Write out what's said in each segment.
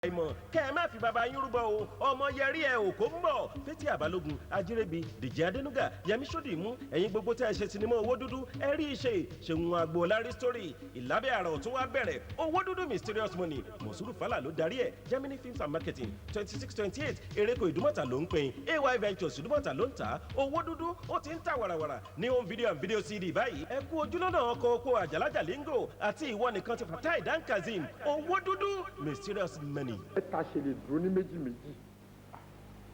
Paimo kẹ́ ẹ má fi bàbá yín rúbọ o ọmọ yẹrí ẹ òkó ń bọ̀ Fẹ́tí Àbálógun Ajírẹ́bi Dèjì Adénúgà Yẹmí Ṣódìmú ẹ̀yin gbogbo tẹ́ ẹ ṣe sinimá owó dúdú ẹ rí iṣẹ́ Ṣeun Agboolárí story ìlábẹ́ àrà ọ̀tún wá bẹ̀rẹ̀ owó dúdú mysterious money Mọ̀súrù Fálà ló darí ẹ̀ Germany films and marketing 2628 Ereko Ìdúmọ̀tà ló ń pín AY Ventures Ìdúmọ̀tà ló ń tà owó dúdú ó ti ń tà wàràwàrà ní home video and video CD báyìí ẹ kú ojúlọ́nà ọkọ̀ oko àjàlájà lingo àti ìwọ nìkan ti Fatai Dan Kazeem owó dúdú mysterious money. Mẹ́ta ṣe lè dúró ní méjì méjì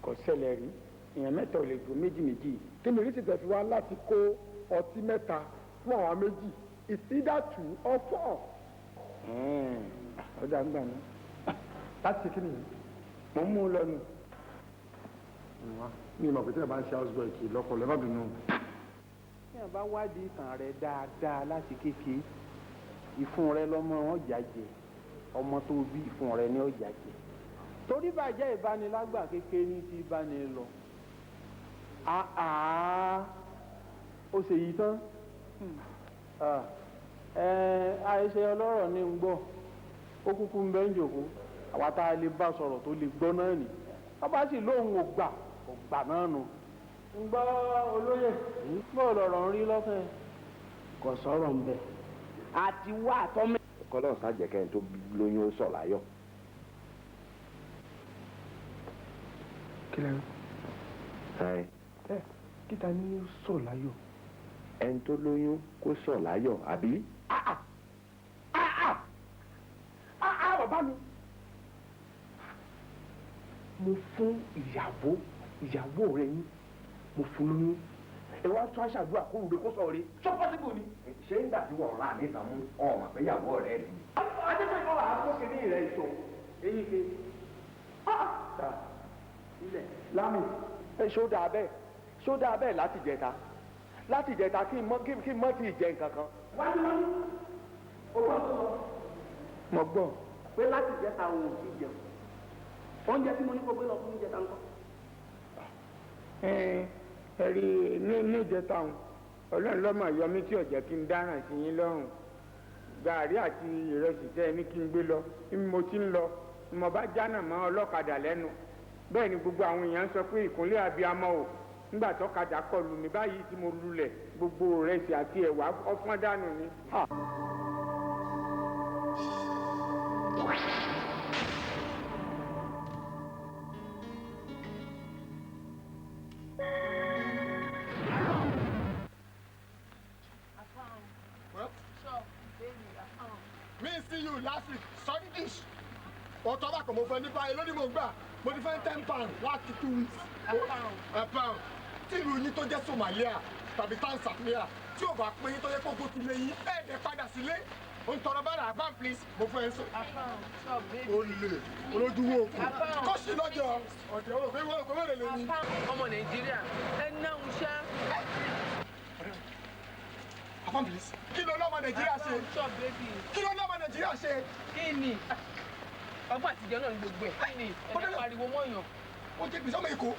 kò ṣẹlẹ̀ rí èèyàn mẹ́ta ò lè dúró méjì méjì kí ni oríṣi tẹ̀sí wá láti kó ọtí mẹ́ta fún àwọn méjì it's either 2 or 4. ọjà ń gbà ní láti kí nìyí mo mú un lọ́nu mi ìmọ̀ pé tí ẹ bá ń ṣe houseboy kì í lọ́pọ̀ lẹ́mọ̀ bínú. tí ẹ bá wádìí ìtàn rẹ dáadáa láti kékeré ìfun rẹ lọmọ wọn jàjẹ ọmọ tó bí ìfun rẹ ní ọjà jẹ torí bàjẹ́ ìbánilágbà kékeré ní ti ìbáni lọ ó ṣe yìí tán àìṣe ọlọ́rọ̀ ní ń gbọ́ ó kúkú ń bẹ́ ń jòkó àwa tá a lè bá sọ̀rọ̀ tó lè gbọ́ náà nì wọ́n bá sì lóhùn ògbà náà nù ń gbọ́ olóyè bó lọ̀rọ̀ ń rí lọ́kàn kò sọ̀rọ̀ ń bẹ̀ àti wá àtọ́mẹ́. kọ́lọ́ sàjẹ́kẹ́ tó lóyún ó sọ̀ láyọ̀. kí lẹ́nu. kíta ní sọ̀ láyọ̀. ẹni tó lóyún kó sọ̀ láyọ̀ àbí. bàbá mi. mo fún ìyàwó rẹ yín mo fún lóyún ẹ wá tún aṣàdúrà kó rúbe kó sọ̀rọ̀ rẹ ṣọ́ pọ́sibú ni. ṣé ń dàbí wọn rà níta mú ọmọ àgbéyàwó rẹ rí. adébẹ̀ kọ́ àkókò ní ìrẹ́ ìṣó èyí ke ilẹ̀ lámì ṣó dáa bẹ́ẹ̀ láti jẹta kí n mọ́ ti jẹ nǹkan kan. wájú ó gbọ́ tó sọ. mo gbọ́ pé láti jẹta òun ò tí jẹun oúnjẹ tí mo ní kó gbé lọ fún ìjẹta ńkọ́. ẹ̀rí ní ìjẹta òun ọlọ́run lọ́mọ yọmí tí ọ̀jẹ̀ kí n dáràn sí yín lọ́rùn gàárì àti ìrẹsì tẹ́ ẹ ní kí n gbé lọ bí mo ti ń lọ mo bá jánà mọ́ ọlọ́kadà lẹ́nu bẹ́ẹ̀ ni gbogbo àwọn èèyàn sọ pé ìkúnlẹ̀ abiyamọ o nígbà tọ́kadà kọlù mi báyìí tí mo lulẹ̀ gbogbo ìrẹsì àti ẹ̀wà ọ̀fọ́n dànù ni. last week sorry dish ọ̀tọ̀ bá kọ̀ mo fẹ́ nípa èlò ni mo gbà mo ti fẹ́ £10 láti 2 weeks. a pound tí ìlú yín tó jẹ́ Somalia tàbí Tanzania tí ò bá pé yín tó yẹ kó gbó ti lé yín ẹ̀ẹ́dẹ̀ padà sílé o ń tọrọ bára àbá please mo fẹ́ ẹ sọ. o lè olójúwò kó sí lọ́jọ́ ọ̀dẹ̀ o fẹ́ wọ́n lè lè ní. ọmọ Nàìjíríà ẹ náà ń ṣá. Afan please. Kí ló lọ́mọ Nàìjíríà ṣe? Kí ló lọ́mọ Nàìjíríà ṣe? Kí ni? Ọgbọ́n àtijọ́ náà ní gbogbo ẹ̀. Kí ni? Ẹ̀dẹ̀ pariwo mọ́yàn. Ó jẹ́ gbèsè ọmọ Èkó.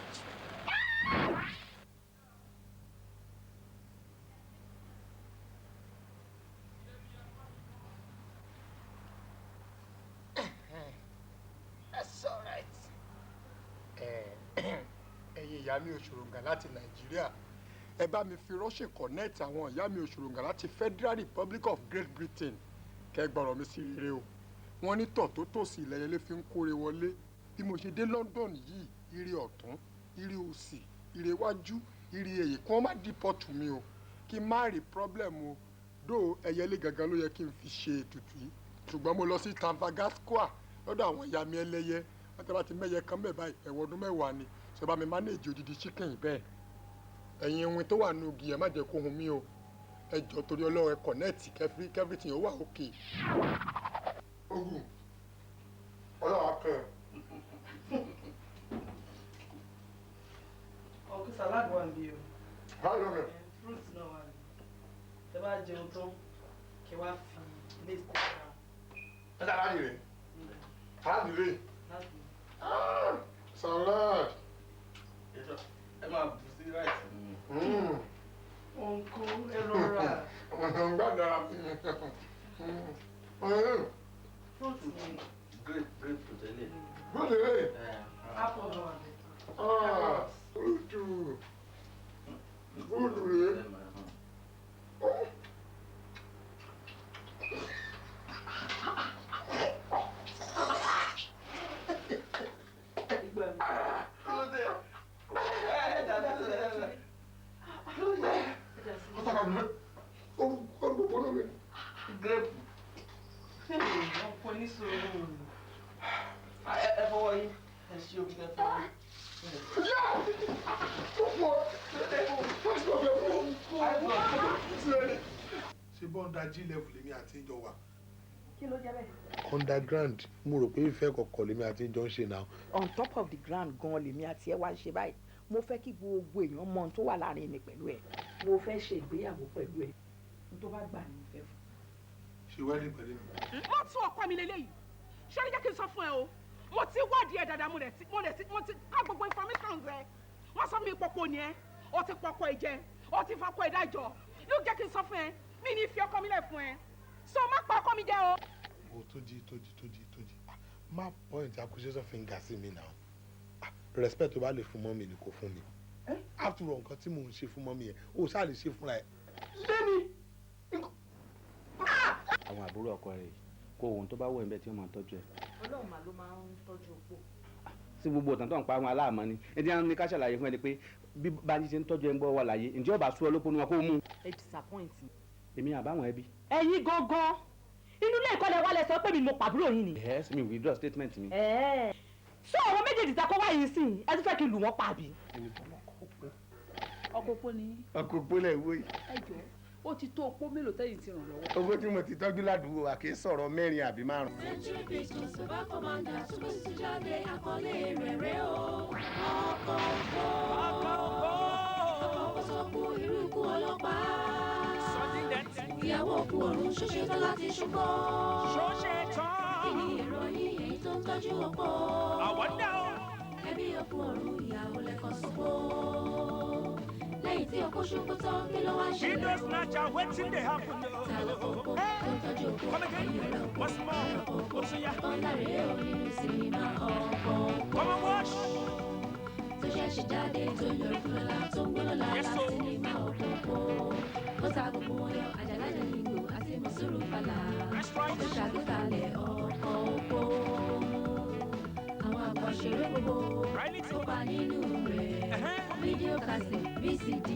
That's all right. Ẹ̀yin ìyá mi Òṣòròǹgà láti Nàìjíríà. Ẹ bá mi fi rọ́ṣẹ̀ connect àwọn ìyá mi Òṣòròǹgà láti Federal Republic of Great Britain kẹ́ gbọ́rọ̀ mi sí rere o wọ́n ní tọ̀ tó tòsí ilẹ̀ yẹn lè fi ń kóre wọlé bí mo ṣe dé London yìí ire ọ̀tún ire òsì ire iwájú ire èyí kí wọ́n má deport mi o kí n má rí problem o dó ẹyẹlé gangan ló yẹ kí n fi ṣe ètùtù yìí ṣùgbọ́n mo lọ sí Tanvagascoa lọ́dọ̀ àwọn ìyá mi ẹlẹ́yẹ wọ́n ti bá ti mẹ́yẹ kan mẹ́ báyìí ẹ̀wọ̀n ọdún mẹ́wàá ni ṣe bá mi manage odidi chicken bẹ́ẹ̀ ẹ̀yin ohun tó wà nù ògì ẹ̀ má jẹ́ kó hun mí o ẹ jọ torí Ọlọ́run ẹ connect everything ó wà okay. ogun Ọlọ́run akẹ́ ẹ. ọkùnrin salad wà níbí o. báwo ló ń rẹ. fruit náà wà ní. tẹ bá jẹun tán kí wàá fi lace kó ká. ẹ dára ní rẹ aláàbí rẹ. salad. ẹ máa bù sí ráìsì. Uncle, ẹ rọra. Gbàdára. Fruit ni. Great food, Lere. Good, Lere. Apple one. Good. Good, Lere. Grape. Ọkọ ní sòrò. Ẹ fọwọ́ yín. Ẹ ṣe omi kẹfọ́. ṣé bọ́ńdà jí level lèmi àti ìjọ wà. Kí ló jẹ́ bẹ́ẹ̀? Underground mo rò pé ìfẹ́ kọ̀ọ̀kan lèmi àti ìjọ ń ṣe náà. On top of the ground gan lèmi àti ẹ wá ń ṣe báyìí. Mo fẹ́ kí gbogbo èèyàn mọ ohun tó wà láàrin mi pẹ̀lú ẹ. Mo fẹ́ ṣe ìgbéyàwó pẹ̀lú ẹ. Ohun tó bá gbà ni mo fẹ́ fún. ṣe wedding pẹ̀lú mi. Wọ́n tún ọkọ mi lélẹ́yìí. Ṣé ní jẹ́ kí n sọ fún ẹ o? Mo ti wádìí ẹ̀ dáadáa, mo ti ká gbogbo information rẹ. Wọ́n sọ fún mi pọ̀pọ̀ ni ẹ́, o ti pọ̀pọ̀ ẹ̀ jẹ, o ti fọkọ ẹ̀ dájọ́. Yóò jẹ́ kí n sọ fún ẹ, mi ní fi ọkọ mi lẹ̀ fún ẹ. So má pa ọkọ mi jẹ o. o Tójí má point accusation finger sí mi náà. Respect tó bá lè fún mọ́mì ni kò fún mi. After all nǹkan tí mò ń ṣe fún mọ́mì yẹn o ṣáà lè ṣe fúnra ẹ̀. lẹ́ni. àwọn àbúrò ọkọ rẹ̀ kó ohun tó bá wọ̀ ẹ́ bẹ́ẹ̀ tí wọ́n máa tọ́jú ẹ̀. Ọlọ́run mà ló máa ń tọ́jú opó. sí gbogbo ọ̀tàn tó ń pa àwọn aláàmọ́ ni ẹni àwọn ní ká ṣàlàyé fún ẹni pé bí báyìí ṣe ń tọ́jú ẹ̀ ń gbọ́ wà láyé ǹjẹ́ ọba sú ọ lópo ní wọn kó mú. Ẹ disappoint mi. èmi àbáwọn ẹbí. Ẹ̀yin gangan inú ilé ìkọlẹ̀ wa lẹ sọ pé mi mo pàbúrò yín ni. yes mi withdraw statement mi. So àwọn méjèèjì ta kọ́ wáyé sí i ẹ tún fẹ́ kí n lù wọ́n pa àbí. ọkọ opó ni. ọkọ opó lẹ̀ wó yìí. ẹ jọ ó ti tó opó mélòó tẹ́yìn ti ràn lọ́wọ́. owó tí mo ti tọ́jú ládùúgbò wa kì í sọ̀rọ̀ mẹ́rin àbí márùn. Century Pictures bàbá kọ́mándà tó kó sí jáde àkọlé rẹ̀ rẹ̀ o. ọkọ̀ òkò sọ́kù irú ikú ọlọ́pàá. ìyàwó òkú ọ̀run ṣoṣe tán láti ṣùgbọ́. kí ni ìròyìn èyí tó ń tọ́jú ọkọ. ẹbí òkú ọ̀run ìyàwó lẹ́kọ̀ọ́ sọ́kọ́. lẹ́yìn tí ọkọ ṣubú tán kí ló wá ṣe. ta ló kókó tó ń tọ́jú ọkọ. ẹ̀yìn rẹ̀ ọkọ tó ń láre onírú sinimá ọkọ̀ tó ṣẹ̀ṣẹ̀ jáde tó yọrí fúnlọ́lá tó ń gbọ́lọ́lá láti sinimá ọkọ̀. ó ta gbogbo wọn yọ àjàlájà nígbò àti mọ̀sùrù fàlà tó ṣàgbékalẹ̀ ọkọ̀ òkò. àwọn àgbọ̀ṣeré gbogbo ó pa nínú rẹ̀. fídíò kásẹ̀ VCD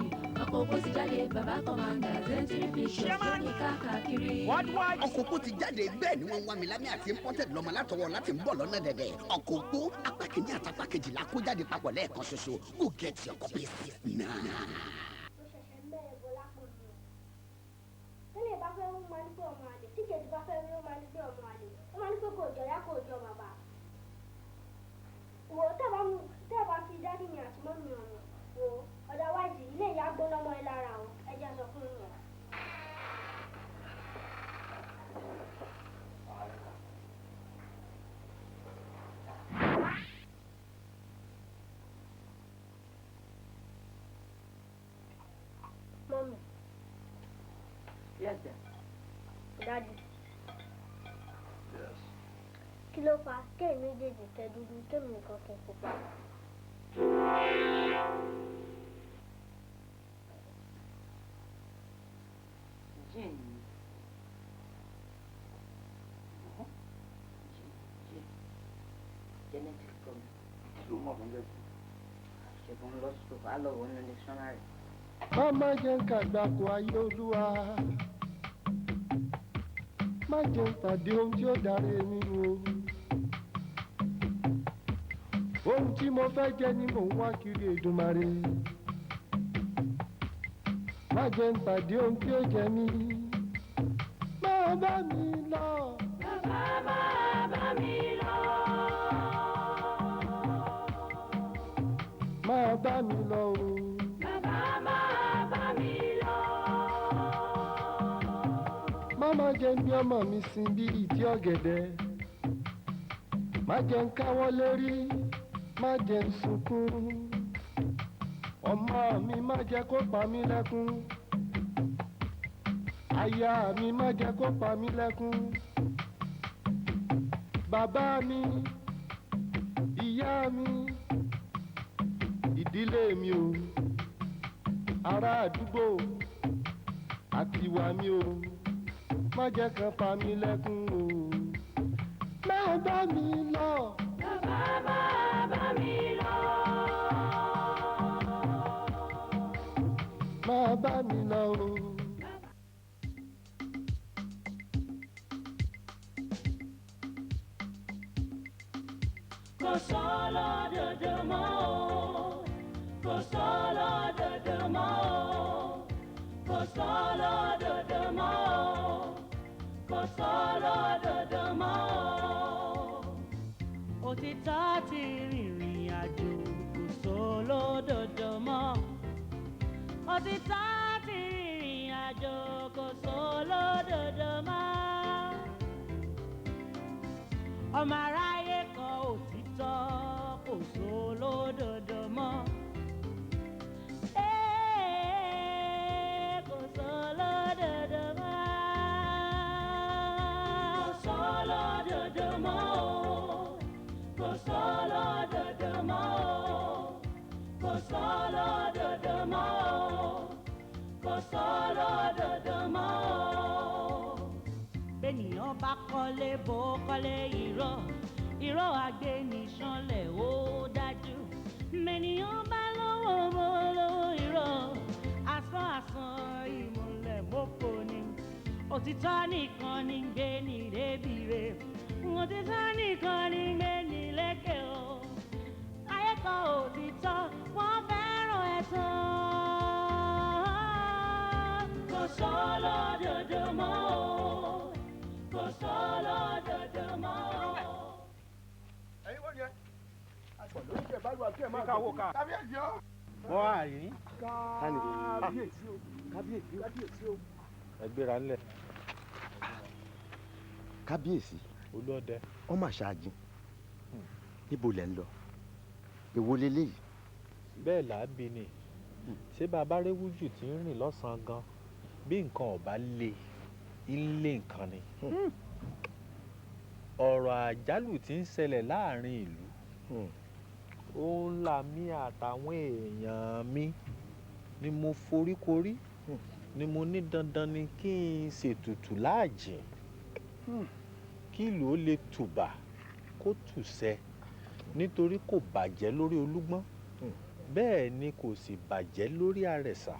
ọkọ̀ òkò ti jáde bàbá kọ́mándà Century Pictures tó ní káàkiri. ọkọ̀ òkò ti jáde bẹ́ẹ̀ ni wọ́n wá mi lámì àti imported lọ́mọ látọwọ́ láti ń bọ̀ lọ́nà dẹ̀dẹ̀. ọkọ̀ òkò apá kìíní àti apá kejìlá kó jáde papọ̀ lẹ́ẹ̀kan ṣoṣo. go get your copy now. tẹ́lẹ̀ bá fẹ́ wọ́n máa ní pé ọmọ àlè tí kejì bá fẹ́ rí wọ́n máa ní pé ọmọ àlè wọ́n máa ní pé kò jọ ya kò jọ bàbá. wò ó tẹ́ bá fi dádì mi àti mọ́mì ọ̀nà wò ó otherwise ilé ìyá gbóná mọ́ ẹ lára o ẹ jẹ́ sọ fún yẹn. Mọ́mì. Yes, sir. Daddy. Yes. Kí ló fà kéèmí méjèèjì tẹ dúdú kéèmí nìkan kẹ pupa? Jane. Genetic problem. Ló mọ̀ fún bẹ́ẹ̀. Ṣègùn lọ sùkúl á lọ wọ nínú dictionary. Má jẹ́ ń kàgbàkọ̀ ayé olúwa. Má jẹ́ ń pàdé ohun tí ó dára èmi o. Ohun tí mo fẹ́ jẹ́ ni mò ń wá kiri Èdùmàrè. Má jẹ́ ń pàdé ohun tí ó jẹ mí. Máa bá mi lọ. Bàbá máa bá mi lọ. Máa bá mi lọ o. Bàbá máa bá mi lọ. Má jẹ́ ń bí ọmọ mi sin bí ìdí ọ̀gẹ̀dẹ̀. Má jẹ́ ń káwọ́ lérí. Má jẹ́ ń sunkún. Ọmọ mi má jẹ́ kó pa mí lẹ́kún. Aya mi má jẹ́ kó pa mí lẹ́kún. bàbá mi ìyá mi ìdílé mi o ará àdúgbò àti ìwà mi o má jẹ́ kán pa mí lẹ́kún o má bá mi lọ. bàbá má bá mi lọ. má bá mi lọ o. Kò sọ́lọ́ dòdò mọ́ o, kò sọ́lọ́ dòdò mọ́ o, kò sọ́lọ́ dòdò mọ́ o, kò sọ́lọ́ dòdò mọ́ o. Òtítọ́ ti rìnrìn àjò, kò sọ́lọ́ dòdò mọ́. Òtítọ́ ti rìnrìn àjò, kò sọ́lọ́ dòdò mọ́. Ọmọ aráyé kọ òtítọ́, kò sólódodo mọ́. Kò sólódodo mọ́. Kò sólódodo mọ́ o. Kò sólódodo mọ́ o. Kò sólódodo mọ́ o. Kò sólódodo mọ́ o. Bẹ́nìyàn bá kọ́lé bó kọ́lé irọ́, irọ́ agbéniṣánlẹ̀ ó dájú. Bẹ́nìyàn bá lówó bó lówó irọ́, asán asán ìmùlẹ̀ mọ́kò ni. Òtítọ́ nìkan ní gbé ní débìrè, òtítọ́ nìkan ní gbé ní lékè o. Ayé kan òtítọ́, wọ́n fẹ́ràn ẹ̀tàn. Kò sólódodo mọ́ o. Kò sólódodo mọ́ o. ẹ̀yin wọ́n yẹ àgbọ̀ lórí kẹ̀ bá lu àti ẹ̀ máa kà wò ká. kábíyèsí o. wọ́n àyín. kábíyèsí o. kábíyèsí o. ẹ gbéra ńlẹ̀. kábíyèsí. olóòdẹ. ọmọ àṣáájú níbo lẹ ń lọ èwo leléyìí. bẹ́ẹ̀ là á bí ni ṣé bàbá réwújù tí ń rìn lọ́sàn-án gan bí nǹkan ọ̀bá lé ilé nǹkan ni. ọ̀rọ̀ àjálù tí ń ṣẹlẹ̀ láàrin ìlú ó ń la mí àtàwọn èèyàn mi ni mo foríkorí ni mo ní dandan ni kí n ṣètùtù láàjìn kí ìlú ó lè tùbà kó tùṣẹ nítorí kò bàjẹ́ lórí olúgbọ́n bẹ́ẹ̀ ni kò sì bàjẹ́ lórí àrẹ̀sà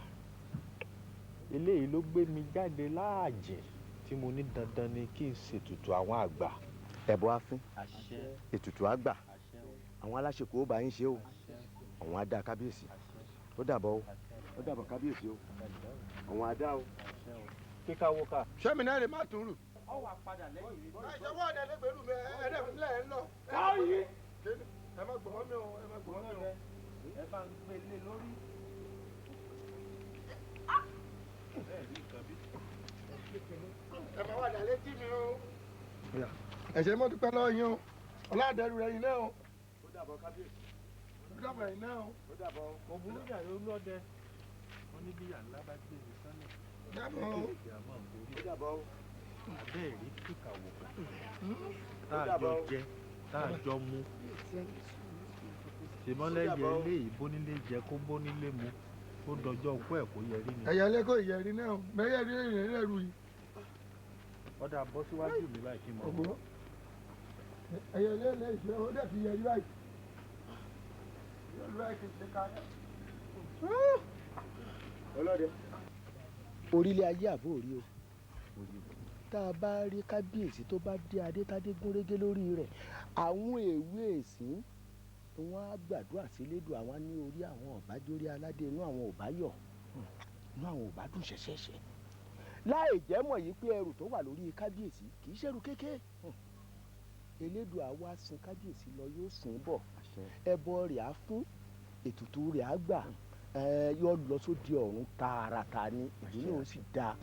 eléyìí ló gbé mi jáde láàjìn tí mo ní dandan ni kí n ṣètùtù àwọn àgbà. ẹbọ afín ètùtù àgbà àwọn aláṣekò ó bá yín ṣe o àwọn adá kábíyèsí ó dàbọ̀ o ó dàbọ̀ kábíyèsí o àwọn adá o. kíkà wo ká. sẹ́mi náà lè má tún rù. ọ wà padà lẹ́yìn mi. ìṣọwọ́ ọ̀dẹ lẹ́gbẹ̀rú mi ẹ̀ẹ́dẹ́gbẹ̀rún ẹ̀ ń lọ. káyé. ẹ má gbọ́n mi o ẹ má gbọ́n mi o. ẹ bá ń gbélé lórí. ẹ máa wà dálé tí mi o. ẹ̀ṣẹ̀ mọ́ dúpẹ́ lọ́wọ́ yín o ọlọ́dẹ̀rù rẹ̀ yín náà o. ó dàbọ̀ kábíyèsí. ó dàbọ̀ yín náà o. ó dàbọ̀. mo burú jà ló lọ́dẹ wọn ní bí yàrá bá gbé mi sánlẹ̀. ó dàbọ̀ o. ó dàbọ̀ o. abẹ́ẹ̀ rí kíkà wò ká tá a jọ jẹ tá a jọ mú ṣèmọ́lẹ́yẹ ilé ìbónílé jẹ kó bónílé mu ó dọjọ́ òkú ẹ̀ kó yẹrí ni. ẹ̀yà lẹ́kọ̀ọ́ ìyẹ̀rí náà bẹ́ẹ̀ yẹ̀rí rẹ̀ rù yìí. ọ̀dà bọ́ síwájú mi báyìí kí n mọ̀. ọ̀gbọ́n ẹ̀yà lẹ́lẹ́ ìṣẹ́ ó dẹ̀ ti yẹ̀rí báyìí. yẹ̀rí báyìí kì í ṣe ká. ọlọ́dẹ. orílẹ̀ ayé àbò orí o tá a bá rí kábíyèsí tó bá dé adé tádé gúnrégé lórí rẹ̀ àwọn èwe èsìn wọn á gbàdúrà sílédùn àwọn ní orí àwọn ọ̀bájórí aládé inú àwọn ọ̀bá yọ̀ inú àwọn ọ̀bá dùn ṣẹ̀ṣẹ̀ṣẹ̀ láì jẹ́ mọ̀ yìí pé ẹrù tó wà lórí kábíyèsí kì í ṣẹrù kékeré elédùn àwa sin kábíyèsí lọ yóò sìn bọ̀ ẹbọ rẹ̀ á fún ètùtù rẹ̀ á gbà yóò lọ sóde ọ̀run tààràtà ni ìdí náà ó sì dáa.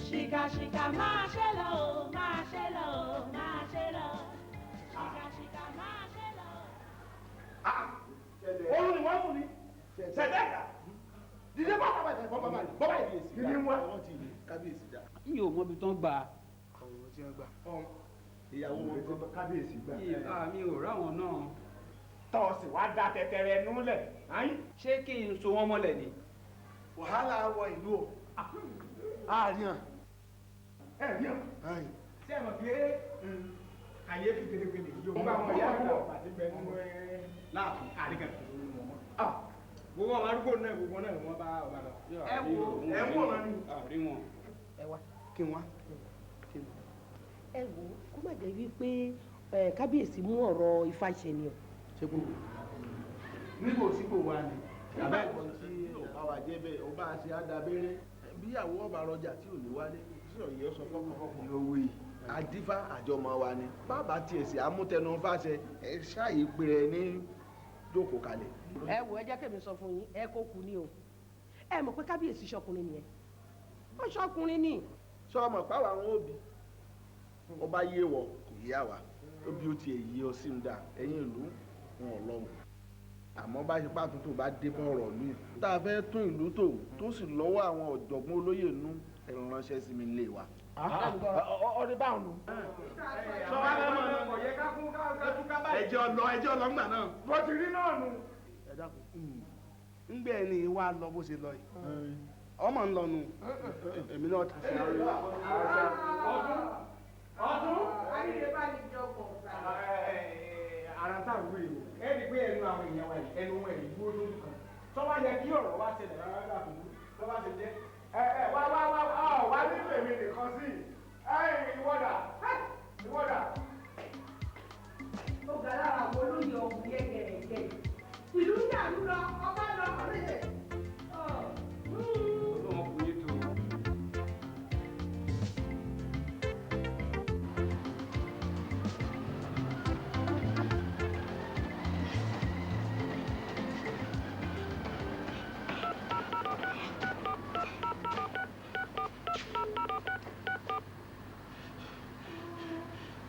Ṣìkàṣìkà máa ṣe lọ o, máa ṣe lọ o, máa ṣe lọ. Ṣìkàṣìkà máa ṣe lọ. Olú ni wọ́n fún mi. Ṣẹ̀dẹ́ka. Dídé bá bàbá ìfẹ́ bọ́bá yìí. Bọ́bá yìí. Dídé wá. kábíyèsí dá. mi ò mọ mọbi tán gbà. ọ̀rọ̀ tí wọ́n gbà. ìyàwó wọn tí kábíyèsí gbà. mi ò ráwọn náà. tọ́ọ̀sì wá da tẹ̀tẹ̀rẹ̀ núlẹ̀. ṣé kí n so wọ́n mọ́lẹ̀ ni. wàhálà wọ ìlú o. àárín ẹ rí ọ. ṣé ẹ mọ̀ pé kàyéfì gẹ́gẹ́ yóò bá wọn yá àgbà pàtí bẹ́ẹ̀ nínú láàfin àríkà tó ń mọ̀ mọ́. gbogbo àwọn arúgbó náà gbogbo náà wọ́n bá ọba lọ. ẹ wo wọn ni. àrí wọn. ẹ wá. kí n wá. ẹ wo kó má jẹ́ wípé kábíyèsí mú ọ̀rọ̀ ifá ṣe ni o. ṣé kò nígbò sípò wa ni àbá ìwọ̀n tí ọba wa jẹ́ bẹ́ẹ̀ ọba àti àdàbẹ́rẹ́ bíyàwó ọba rọjà tí ò ní wálé sọ̀rọ̀ yìí ó sọ fọ́kànfọ́kàn. yòówì àdífá àjọmọ wa ni bàbá tiẹ̀ sí amútẹnu fàṣẹ ẹ ṣáàyè pé ẹ ní jókòó kalẹ̀. ẹ wo ẹ jẹ́ kẹ́mi sọ fún yín ẹ kó kú ni o ẹ mọ̀ pé kábíyèsí ṣọkùnrin nìyẹn ó ṣọkùnrin ni. sọ ọmọ pàwọn àwọn òbí ọba yé wọ kò yé àwa òbí ó tiẹ̀ yé ọ sí ń dà ẹ̀yìn ìlú wọn ò lọ́wọ́ àmọ́ bá ṣe pàtó tó bá dé bọ́ ọ̀rọ̀ lù tá a fẹ́ tún ìlú tò tó sì lọ́wọ́ àwọn ọ̀jọ̀gbọ́n olóyè nú ẹ̀rọ ránṣẹ́ sí mi lè wa. ọdún báwọn nù. sọ wá lẹ́mọ̀ náà kò yẹ ká kún ká báyìí. ẹjọ́ lọ ńgbà náà. bó ti rí náà nù. ẹ dákun ńgbẹ ẹni wá lọ bó ṣe lọ yìí ọmọ ń lọ nù èmi náà ti fi àárẹ̀. ọdún ayé bá ní jọkọ̀ ara tá à ń wí o ẹ ní pé ẹnu àwọn èèyàn wa yìí ẹnu wọn èyí dúró lórí kan tó bá yẹ kí ọ̀rọ̀ wá ṣẹlẹ̀ rárá dàbí tó bá ṣe jẹ́ wá nínú èmi nìkan sí ìwọ́dà. ó ga lára àwọn olóyè ọ̀hún yẹ́gẹ̀rẹ̀gẹ̀ ìlú ní àlú lọ ọba lọ ọ̀rẹ́dẹ̀. ọlọ́run kò yé tó.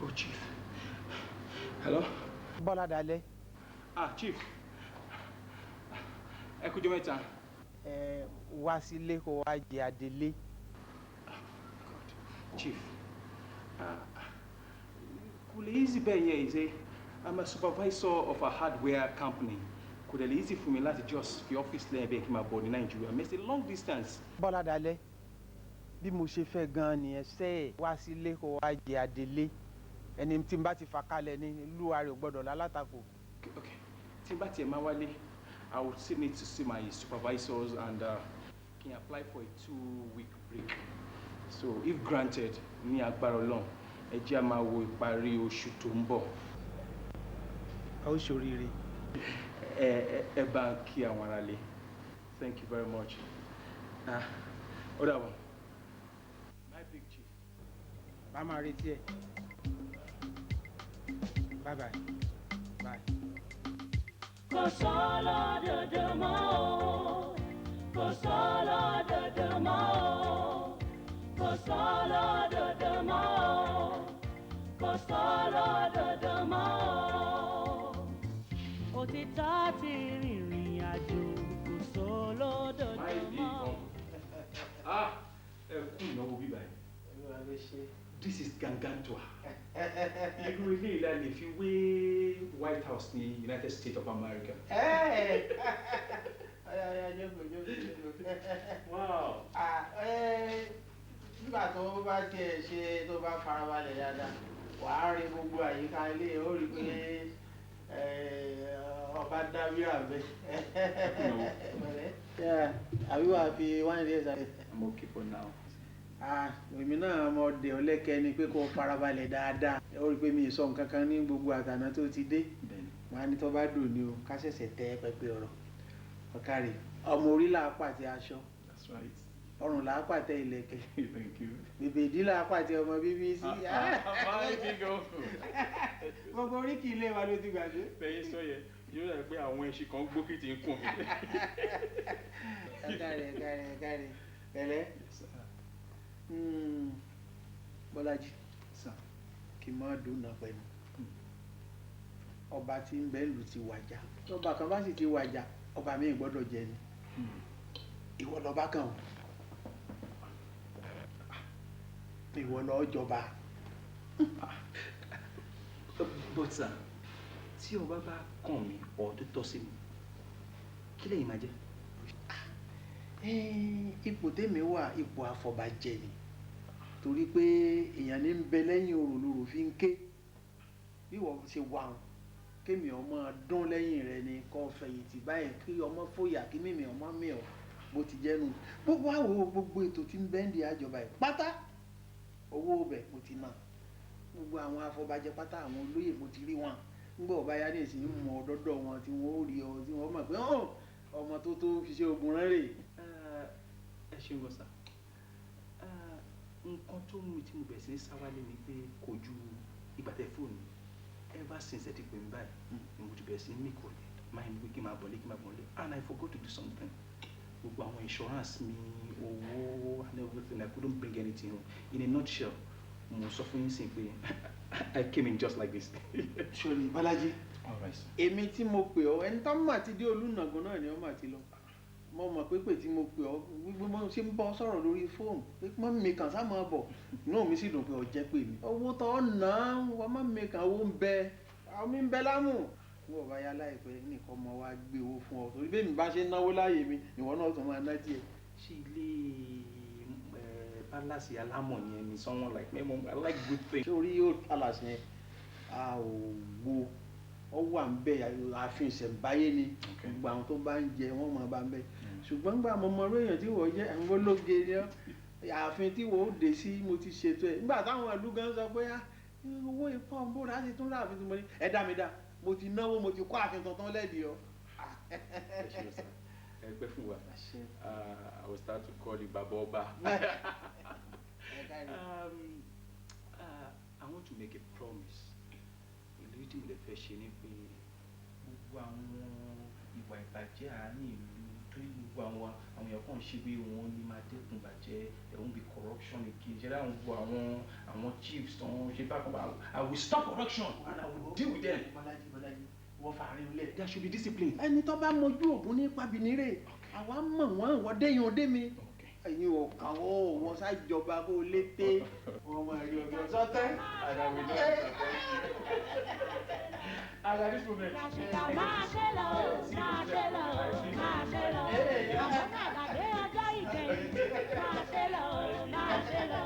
Oh, Chief. Hello? Bọ́lá Dalẹ̀. Chief. Ẹ kújọ́ mẹ́ta. Wá sílé kó wá jẹ adélé. Chief. Kò lè easy bẹ́ẹ̀ yẹn ìṣe. I'm a supervisor of a hardware company. Kò lè easy fún mi láti just fi ọ́fíìsì lẹ́yìn bẹ́ẹ̀ kí n máa bọ̀ ní Nàìjíríà. It's a long distance. Bọ́lá Dalẹ̀. Bí mo ṣe fẹ́ gan-an nìyẹn sẹ́ẹ̀ wá sílé kó wá jẹ adélé. Ẹni tí n bá ti fà kalẹ̀ ní ìlú ààrẹ ò gbọ́dọ̀ lálátakò. Okay. Tí n bá tiẹ̀ máa wálé, I would still need to see my supervisors and can apply for a 2-week break. So if granted, ní agbára Ọlọ́run, ẹ jẹ́ a máa wo ìparí oṣù tó ń bọ̀. A ó ṣoríire. Ẹ bá ń kí àwọn aráalé. Thank you very much. Ó dàbọ̀. My big chief. Bá máa retí ẹ. Bye bye. Bye. Kò sọ́lọ́ dòdò mọ́ o, kò sọ́lọ́ dòdò mọ́ o, kò sọ́lọ́ dòdò mọ́ o, kò sọ́lọ́ dòdò mọ́ o. Òtítọ́ ti rìnrìn àjò, kò sọ́lọ́ dòdò mọ́. Ẹ kú ìnáwó bíbá yìí. This is Gargantua. Irú ilé ìlà lè fi wé White House ní United States of America. Wow. Nígbà tó bá tiẹ̀ ṣe tó bá farabalẹ̀ dáadáa, wàá rí gbogbo àyíká ilé ó rí pé ọba dábìrà bẹ́ẹ̀. Àbí wàá fi 1 year sáré. I'm okay for now. Èmi náà mọ ọdẹ ọlẹ́kẹ́ ni pé kó farabalẹ̀ dáadáa ó rí pé mi ì sọ nǹkan kan ní gbogbo àtàná tó ti dé wọn á ní tó bá dùn ní o ká ṣẹ̀ṣẹ̀ tẹ́ pẹpẹ ọ̀rọ̀ ọ̀kàrẹ̀ ọmọ orí là á pàtẹ aṣọ ọrùn là á pàtẹ ìlẹ̀kẹ̀ bèbè ìdí là á pàtẹ ọmọ bíbí sí gbogbo oríkì ilé wa ló ti gbàgbé. bẹ́ẹ̀ sọ yẹ yóò rẹ̀ pé àwọn ẹṣin kan gbókìtì ń kùn mí. ọ̀kàrẹ̀ pẹ̀lẹ́. Bọ́lájí kí n má dùnà pẹ̀lú ọba tí ń bẹ́ẹ̀lù ti wàjà ọba kan bá sì ti wàjà ọba mi gbọ́dọ̀ jẹ ni ìwọ lọ́ba kan o ìwọ lọ jọba. But sir, tí ọba bá kàn mí ọ̀ tó tọ́ sí mi kí lẹ́yìn máa jẹ́? Ipò tèmi wà ipò àfọ̀bàjẹ ni torí pé èèyàn ní ń bẹ lẹ́yìn òrò lòrò fi ń ké bí wọ́n ṣe wà wọn kémi ọmọ dún lẹ́yìn rẹ ni kò fẹ̀yìntì báyìí kí ọmọ fòyà kí mímì ọmọ mi ọ̀ bó ti jẹ́nu gbogbo àwo gbogbo ètò tí ń bẹ́ǹdì àjọba ẹ̀ pátá owó bẹ̀ mo ti ná gbogbo àwọn afọbajẹ pátá àwọn olóyè mo ti rí wọn nígbà ọba yá ní ìsìn mọ ọdọdọ wọn tí wọn ó rí ọ tí wọn mọ̀ pé ọmọ tó tó fi ṣe ogun rán rè. ẹ ṣeun gọ sá nǹkan tó mú mi tí mo bẹ̀rẹ̀ sí ní sáwálé ni pé kò ju ìgbà tẹ fóònù ever since ẹ ti pè mí báyìí ni mo ti bẹ̀rẹ̀ sí ní mìkò rẹ̀ máa ń gbé kí n máa bọ̀lé kí n máa bọ̀lé and I forgot to do something gbogbo àwọn insurance mi owó and everything I couldn't bring anything home in a nutshell mo sọ fún yín sí pé I came in just like this. Ṣòní Bọ́lájí èmi tí mo pè ọ́ ẹni tó mà ti dé Olúnàgún náà ni ó mà ti lọ mo mọ̀ pé tí mo pè ọ́ gbogbo mo ṣe ń bọ́ sọ̀rọ̀ lórí fóònù pé mọ́ mi kàn sá máa bọ̀ inú mi sì dùn pé ọ jẹ́ pé mi owó tó ná wọ́n má mi kàn owó ń bẹ àwọn mi ń bẹ lámù wọ́n bá yá láìpẹ́ nìkan mọ́ wá gbé owó fún ọ torí bẹ́ẹ̀ mi bá ṣe ń náwó láàyè mi ìwọ náà tún máa ná díẹ̀. ṣé ilé palace alámọ̀ yẹn ni someone like me I like good things. ṣé orí yóò palace yẹn a ò wo ọ wà ń bẹ ààfin ìṣẹ̀ǹbáyé ni gbogbo àwọn tó bá ń jẹ wọ́n máa bá ń bẹ ṣùgbọ́n gbà mọ́ ọmọ èèyàn tí wọ́n jẹ́ àwọn ológe ni ààfin tí wọ́n ó dé sí mo ti ṣètò ẹ̀ nígbà táwọn ìlú gan sọ pé owó ipò ọ̀nbó láti tún rà àfin tí mo ní ẹ dá mi dá mo ti náwó mo ti kọ́ àfin tuntun lẹ́ẹ̀dì ọ. ẹgbẹ́ fún wa I will start to call you Baba Ọba. I want to make a promise ìlérí tí mo lè fẹ́ ṣe ni pé gbogbo àwọn ìwà ìbàjẹ́ àárín ìlú tó ní gbogbo àwọn èèyàn kan ṣe pé wọ́n ní máa dẹ́kun ìbàjẹ́ there won't be corruption again ṣe dáhùn gbogbo àwọn chiefs tó ń ṣe bákan bá I will stop corruption and I will deal with them. Bọ́lájí wọ́n fàárín ilẹ̀. There should be discipline. ẹni tó bá mojú ògùn ní pàbínírè àwa mọ̀ wọ́n wọ́n déyìn òde mi ẹ̀yin ò kàwọ́ wọn ṣàjọba kó lété wọn máa rí ọjọ́ sọ́tẹ́. At this moment. Máa ṣe lọ, máa ṣe lọ, máa ṣe lọ. Àwọn àgbàgbé ọjọ́ ìgbẹ̀yìn. Máa ṣe lọ, máa ṣe lọ.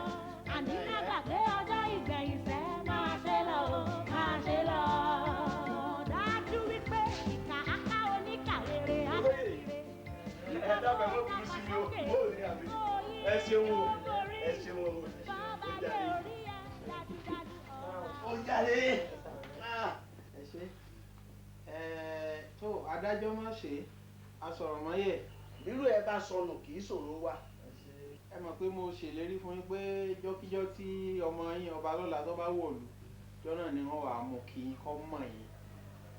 Àní àgbàgbé ọjọ́ ìgbẹ̀yìn sẹ́. Máa ṣe lọ, máa ṣe lọ. Dájú wípé ìkà aká oníkà rere á kéré. Ẹ dábàá ló kú sí mi o, mo ò ní àbí. Ẹ ṣeun o, ẹ ṣeun o. Bàbá dé orí ẹ dájúdájú. Ó jáde. Tó adájọ́ má ṣe asọ̀rọ̀ mọ́yẹ̀ Irú ẹ bá sọnù kì í ṣòro wá. ẹ mọ̀ pé mo ṣèlérí fún yín pé jọ́kíjọ́ tí ọmọ yín ọba lọ́la tó bá wọ̀lú jọ́nà ni wọ́n wà á mú kí n kọ́ mọ̀ yín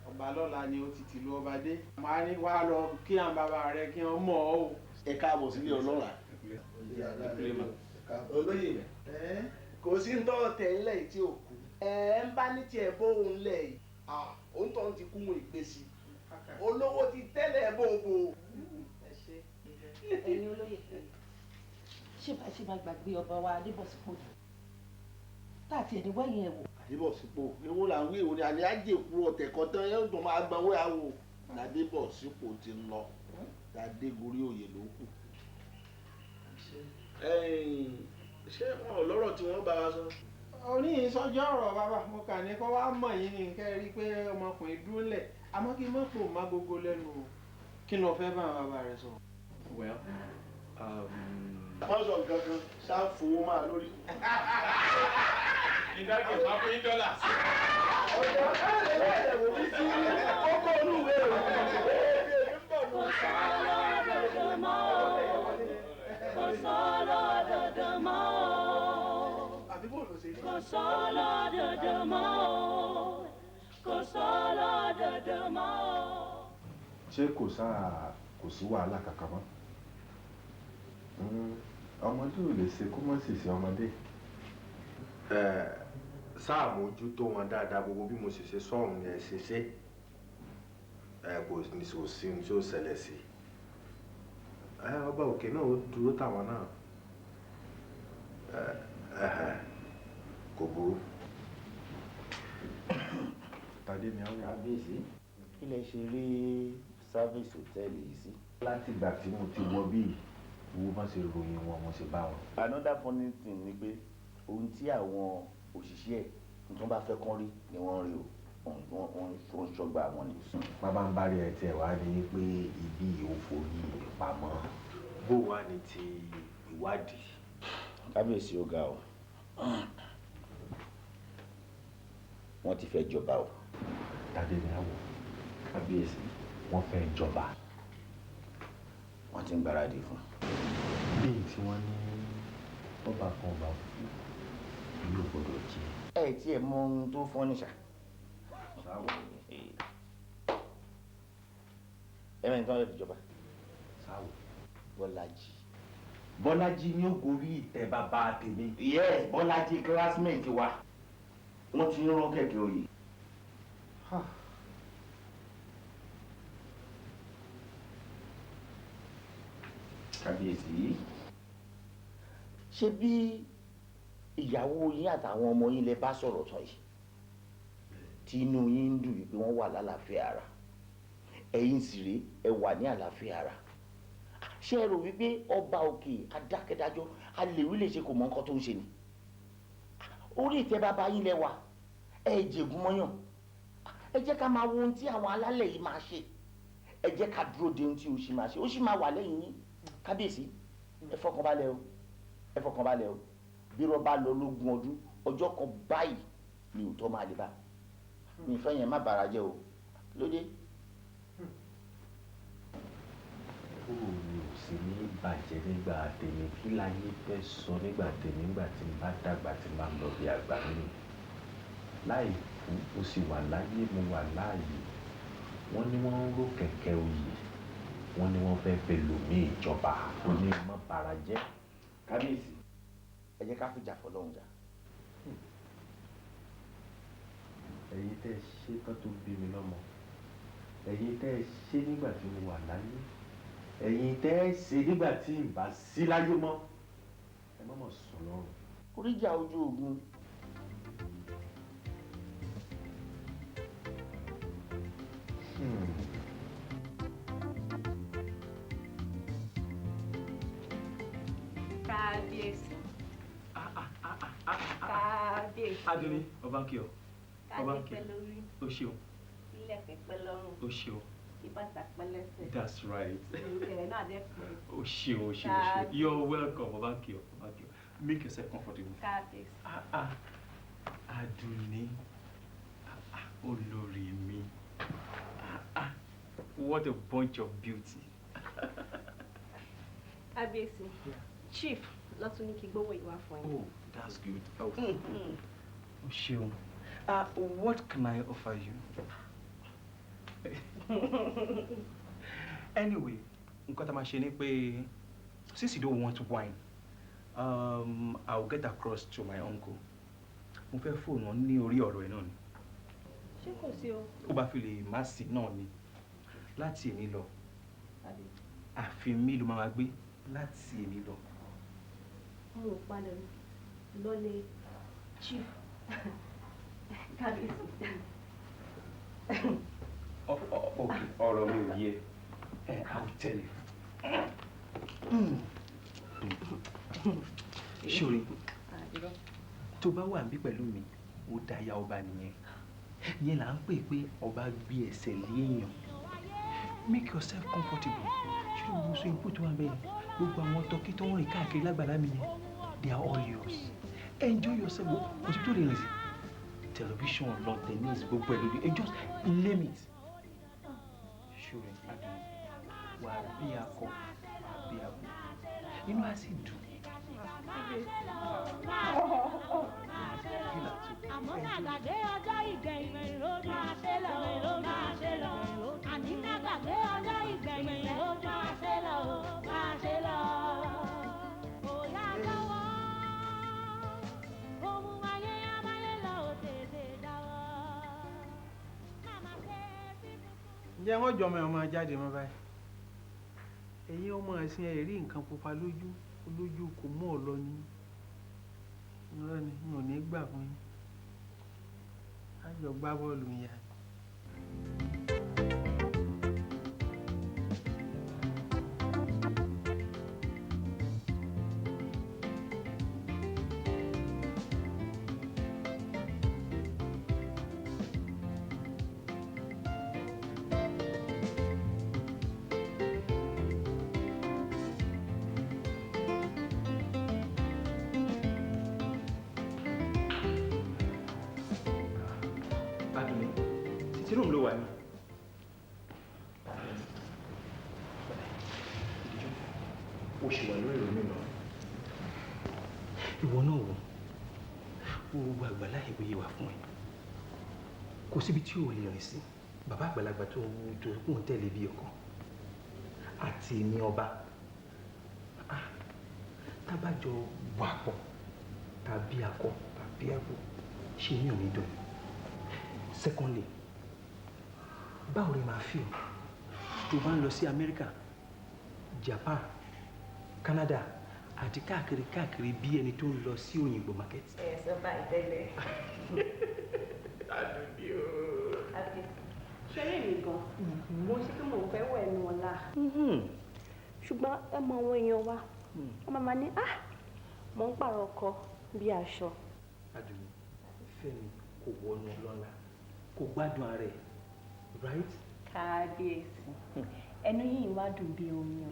ọba lọ́la ni ó ti tìlú ọba dé màá ní wàá lọ kí àwọn bàbá rẹ kí wọ́n mọ̀ ọ́ o. Ẹ káàbọ̀ sílé ọlọ́ra. Olóyè kò sí ń tọ́ tẹ̀lé tí ò kú. Ẹ ń bá ní tiẹ̀ bóun lẹ̀ yìí. Òun tó ń ti kú wọn ìgbésí. Olówó ti tẹ́lẹ̀ bòbò. ẹ̀yin olóyè ṣé bá gbàgbé ọba wa adébọ̀sípò yìí tá àti ẹni wẹ́yìn ẹ̀ wò. Adébọ̀sípò ewu là ń wí ìwò ni àní àjèkú ọ̀tẹ̀ kan tán yẹn tó máa gbanwé àwò. Adébọ̀sípò ti ń lọ Adégorí òye ló kù. Ṣé wọn ò lọ́rọ̀ tí wọ́n bá wa sọ? Oníyìn sọjọ́ ọ̀rọ̀ bàbá mo kà ní kó wá mọ̀ yín ní kẹ́ rí i pé ọmọkùnrin dúró lẹ̀ àmọ́ kí n má pò má gbogbo lẹ́nu o kí ló fẹ́ bá bàbá rẹ sọ. Well, wọ́n sọ nǹkan kan ṣáà fowó máa lórí. ìdájọ́ máa fún yín dọ́là. ọ̀dọ́ ẹ̀rẹ̀ wò mí sí kókó olúwe o. Kò sọ́lọ́ dòdò mọ́ o. Kò sọ́lọ́ dòdò mọ́ o. Kò sọ́lọ́ dòdò mọ́ o. Kò sọ́lọ́ dòdò mọ́ o. ṣé kò sí wàhálà kankan mọ́ ọmọdé ò lè ṣe kó mọ̀ sì sí ọmọdé sáà mójútó wọn dáadáa gbogbo bí mo sì ṣe sọ̀rùn ni ẹ ṣe ṣe kò sí ní tí ó ṣẹlẹ̀ sí ọba òkè náà ó dúró táwọn náà kò burú. tàdé ni àwọn. kábíyèsí kí lẹ ṣe rí sáfíìsì hòtẹ́ẹ̀lì yìí sí. láti ìgbà tí mo ti wọ bíi wo bá ṣe ròyìn wọn mo ṣe bá wọn. another funny thing ni pé ohun tí àwọn òṣìṣẹ́ ẹ̀ tó bá fẹ́ kán rí ni wọ́n rí o wọ́n ń ṣọ́gbà wọn ni. bàbá ń bá rí ẹ tiẹ̀ wá ní pé ibi ìhòòfò yìí pamọ́. bó wà ní ti ìwádìí. kábíyèsí ó ga o wọ́n ti fẹ́ jọba o. tàdé ni àwọ̀. kábíyèsí wọ́n fẹ́ jọba. wọ́n ti ń gbáradì fún. bíi tí wọ́n ní ọba kan ọba fún ìlú gbọdọ̀ jẹ. ẹ tí ẹ mọ ohun tó fọ́ níṣà. ẹ mẹ́rin tí wọ́n fẹ́ fi jọba. Bọ́lájí. Bọ́lájí ni ó gorí ìtẹ́ bàbá tèmi. Yes, Bọ́lájí classmate wa. Wọ́n ti ń rán kẹ̀kẹ́ oyè. Kábíyèsí. Ṣé bí ìyàwó yín àtàwọn ọmọ yín lè bá sọ̀rọ̀ tán yìí? Tí inú yín ń dùn wípé wọ́n wà lálàáfíà ara. Ẹ̀yin sì rèé ẹ wà ní àlàáfíà ara. Ṣé ẹ rò wípé ọba òkè adákẹ́dájọ́ alèwí lè ṣe kò mọ nǹkan tó ń ṣe ni? Orí ìtẹ́ bàbá yín lẹ wà ẹ jẹ̀gún mọ́yàn. Ẹ jẹ́ ká máa wo ohun tí àwọn alálẹ̀ yìí máa ṣe. Ẹ jẹ́ ká dúró de ohun tí ó ṣì máa ṣe. Ó ṣì máa wà lẹ́yìn yín. Kábíyèsí ẹ fọkànbalẹ̀ o ẹ fọkànbalẹ̀ o bí irọ́ bá lọ lógún ọdún ọjọ́ kan báyìí ni òótọ́ máa lè bá. Mi ìfẹ́ yẹn má bàrà jẹ́ o lóde. mi ò sí ní bàjẹ́ nígbà tèmi kí láyé fẹ́ sọ nígbà tèmi nígbà tí n bá dàgbà tí n bá lọ bí àgbà nínú láì kú ó sì wà láyé mo wà láàyè wọ́n ní wọ́n ń ró kẹ̀kẹ́ oyè wọ́n ní wọ́n fẹ́ fẹ́ lòmí ìjọba ó ní má bara jẹ́. Kábíyèsí ẹ jẹ́ ká fìjà fọlọ́run jà. ẹ̀yin tẹ́ ẹ ṣe tán tó bí mi lọ́mọ ẹ̀yin tẹ́ ẹ ṣe nígbà tí mo wà láyé ẹ̀yin tẹ́ ẹ ṣe nígbà tí n bá sí láyé mọ́ ẹ má mọ̀ sùn lọ́rùn. Oríjà ojú ogun. Kábíyèsí. Kábíyèsí. Adúní ọba kí ọ. Ọba kí Kábíyèsí lórí. O ṣeun. Ilẹ̀ pẹ̀pẹ̀ lọ́rùn. O ṣeun. Ìbàtà pẹlẹsẹ̀. That's right. Ìrùkẹ̀rẹ̀ náà dẹ́ pẹ̀. O ṣeun o ṣeun o ṣeun. You're welcome ọba kí ọ ọba kí ọ. Make yourself comfortable. Kábíyèsí. Adúní olórí mi. What a bunch of beauty. Kábíyèsí. Chief lọ́tún ní kí gbówó ìwà fún yín. Oh, that's good. Oh, Ṣeun. What can I offer you? Anyway, nǹkan tá a máa ṣe ni pé since you don't want wine, I'll get across to my uncle. Mo fẹ́ fóònù wọn ní orí ọ̀rọ̀ ẹ̀ náà ni. Ṣé kò sí o? Ó bá fi lè má sí náà ni. Láti èní lọ. Àfi mi ló máa gbé láti èní lọ. Mo ò padà lọ́lé chief. Kábíyèsí. Okay, ọ̀rọ̀ mi ò yé. I will tell you. Ṣòrí, tó bá wà níbí pẹ̀lú mi, ó dáyà ọba nìyẹn. Ìyẹn là ń pè pé ọba gbé ẹsẹ̀ lé èèyàn. Make yourself comfortable. Ṣé o mú swimming pool tó wà bẹ́ẹ̀? Gbogbo àwọn tọ́kí tó ń rìn káàkiri lágbàlá mi yẹn, they are all yours. Enjoy yourself. Kò sí tó lè rìn sí. Television, lawn tennis, gbogbo ẹ̀ lórí. Just name it. Ṣòrí, Adùn, wà á bí akọ, wà á bí abo. Inú á sì dùn. Àmọ́ nàgàdé ọjọ́ ìgbẹ̀yìn lójú àṣẹlẹ̀ lójú àṣẹlẹ̀ àní nàgàdé ọjọ́ ìgbẹ̀yìn lójú àṣẹlẹ̀ àṣẹlẹ̀ òyà lọ́wọ́ ohun ayé amáyé lọ tètè dáwọ́. Ǹjẹ́ wọ́n jọ ọmọ jáde mọ́ báyìí? Ẹ̀yin ọmọ ẹ̀sìn ẹ̀ rí nǹkan pupa lójú kò mú ọ lọ ni. irọ́ ni mi ò ní gbà fún yín á jọ gbá bọ́ọ̀lù yẹn. Tí room ló wà ní. O ṣì wà lórí ìrònú náà. Ìwọ náà wò. Gbogbo àgbàlá ìwé yìí wà fún ẹ. Kò síbi tí o lè rìn sí. Bàbá àgbàlagbà tó kún tẹ̀lé bí ọkọ. Àti ní ọba. Tábàjọ wà pọ̀ tàbí akọ tàbí abo ṣe ní òní dùn. Secondly, báwo ni màá feel tó bá ń lọ sí Amẹ́ríkà, Japan, Canada àti káàkiri bí ẹni tó ń lọ sí òyìnbó market. ẹ sọ báyìí tẹ́lẹ̀. Àdùnní o. ṣeré mi gan mo ṣe pé mò ń fẹ́ wẹ̀ ẹnu ọ̀la ṣùgbọ́n ẹ mọ àwọn èèyàn wa wọ́n máa ní mò ń pààrọ̀ ọkọ bí aṣọ. Àdùnní Fẹ́mi kò wọnú ọlọ́lá kò gbádùn ara ẹ̀ right. Kábíyèsí ẹnu yìí wá dùn bí omi o.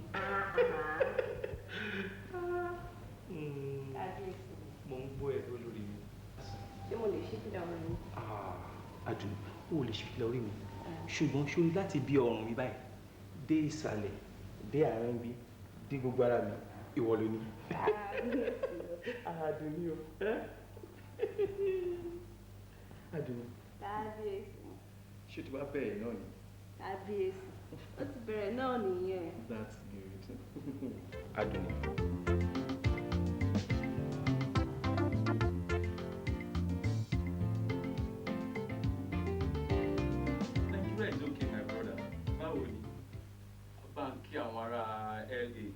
Kábíyèsí. Mo ń gbọ́ ẹ̀ lórí mi. ṣé mo lè ṣí fìlà orí mi? Àdùnní o lè ṣí fìlà orí mi ṣùgbọ́n ṣorí láti bí ọrùn mi báyìí dé ìsàlẹ̀ dé àárín bí dé gbogbo ara mi ìwọ ló ní. Àdùnní o. Àdùnní. Kábíyèsí. Ṣé tí wàá bẹ̀rẹ̀ náà ni? Kábíyèsí ó ti bẹ̀rẹ̀ náà nìyẹn. That's good. Àdùnní. Nigeria is okay, my brother. Báwo ni? Báńkì àwọn ará LA,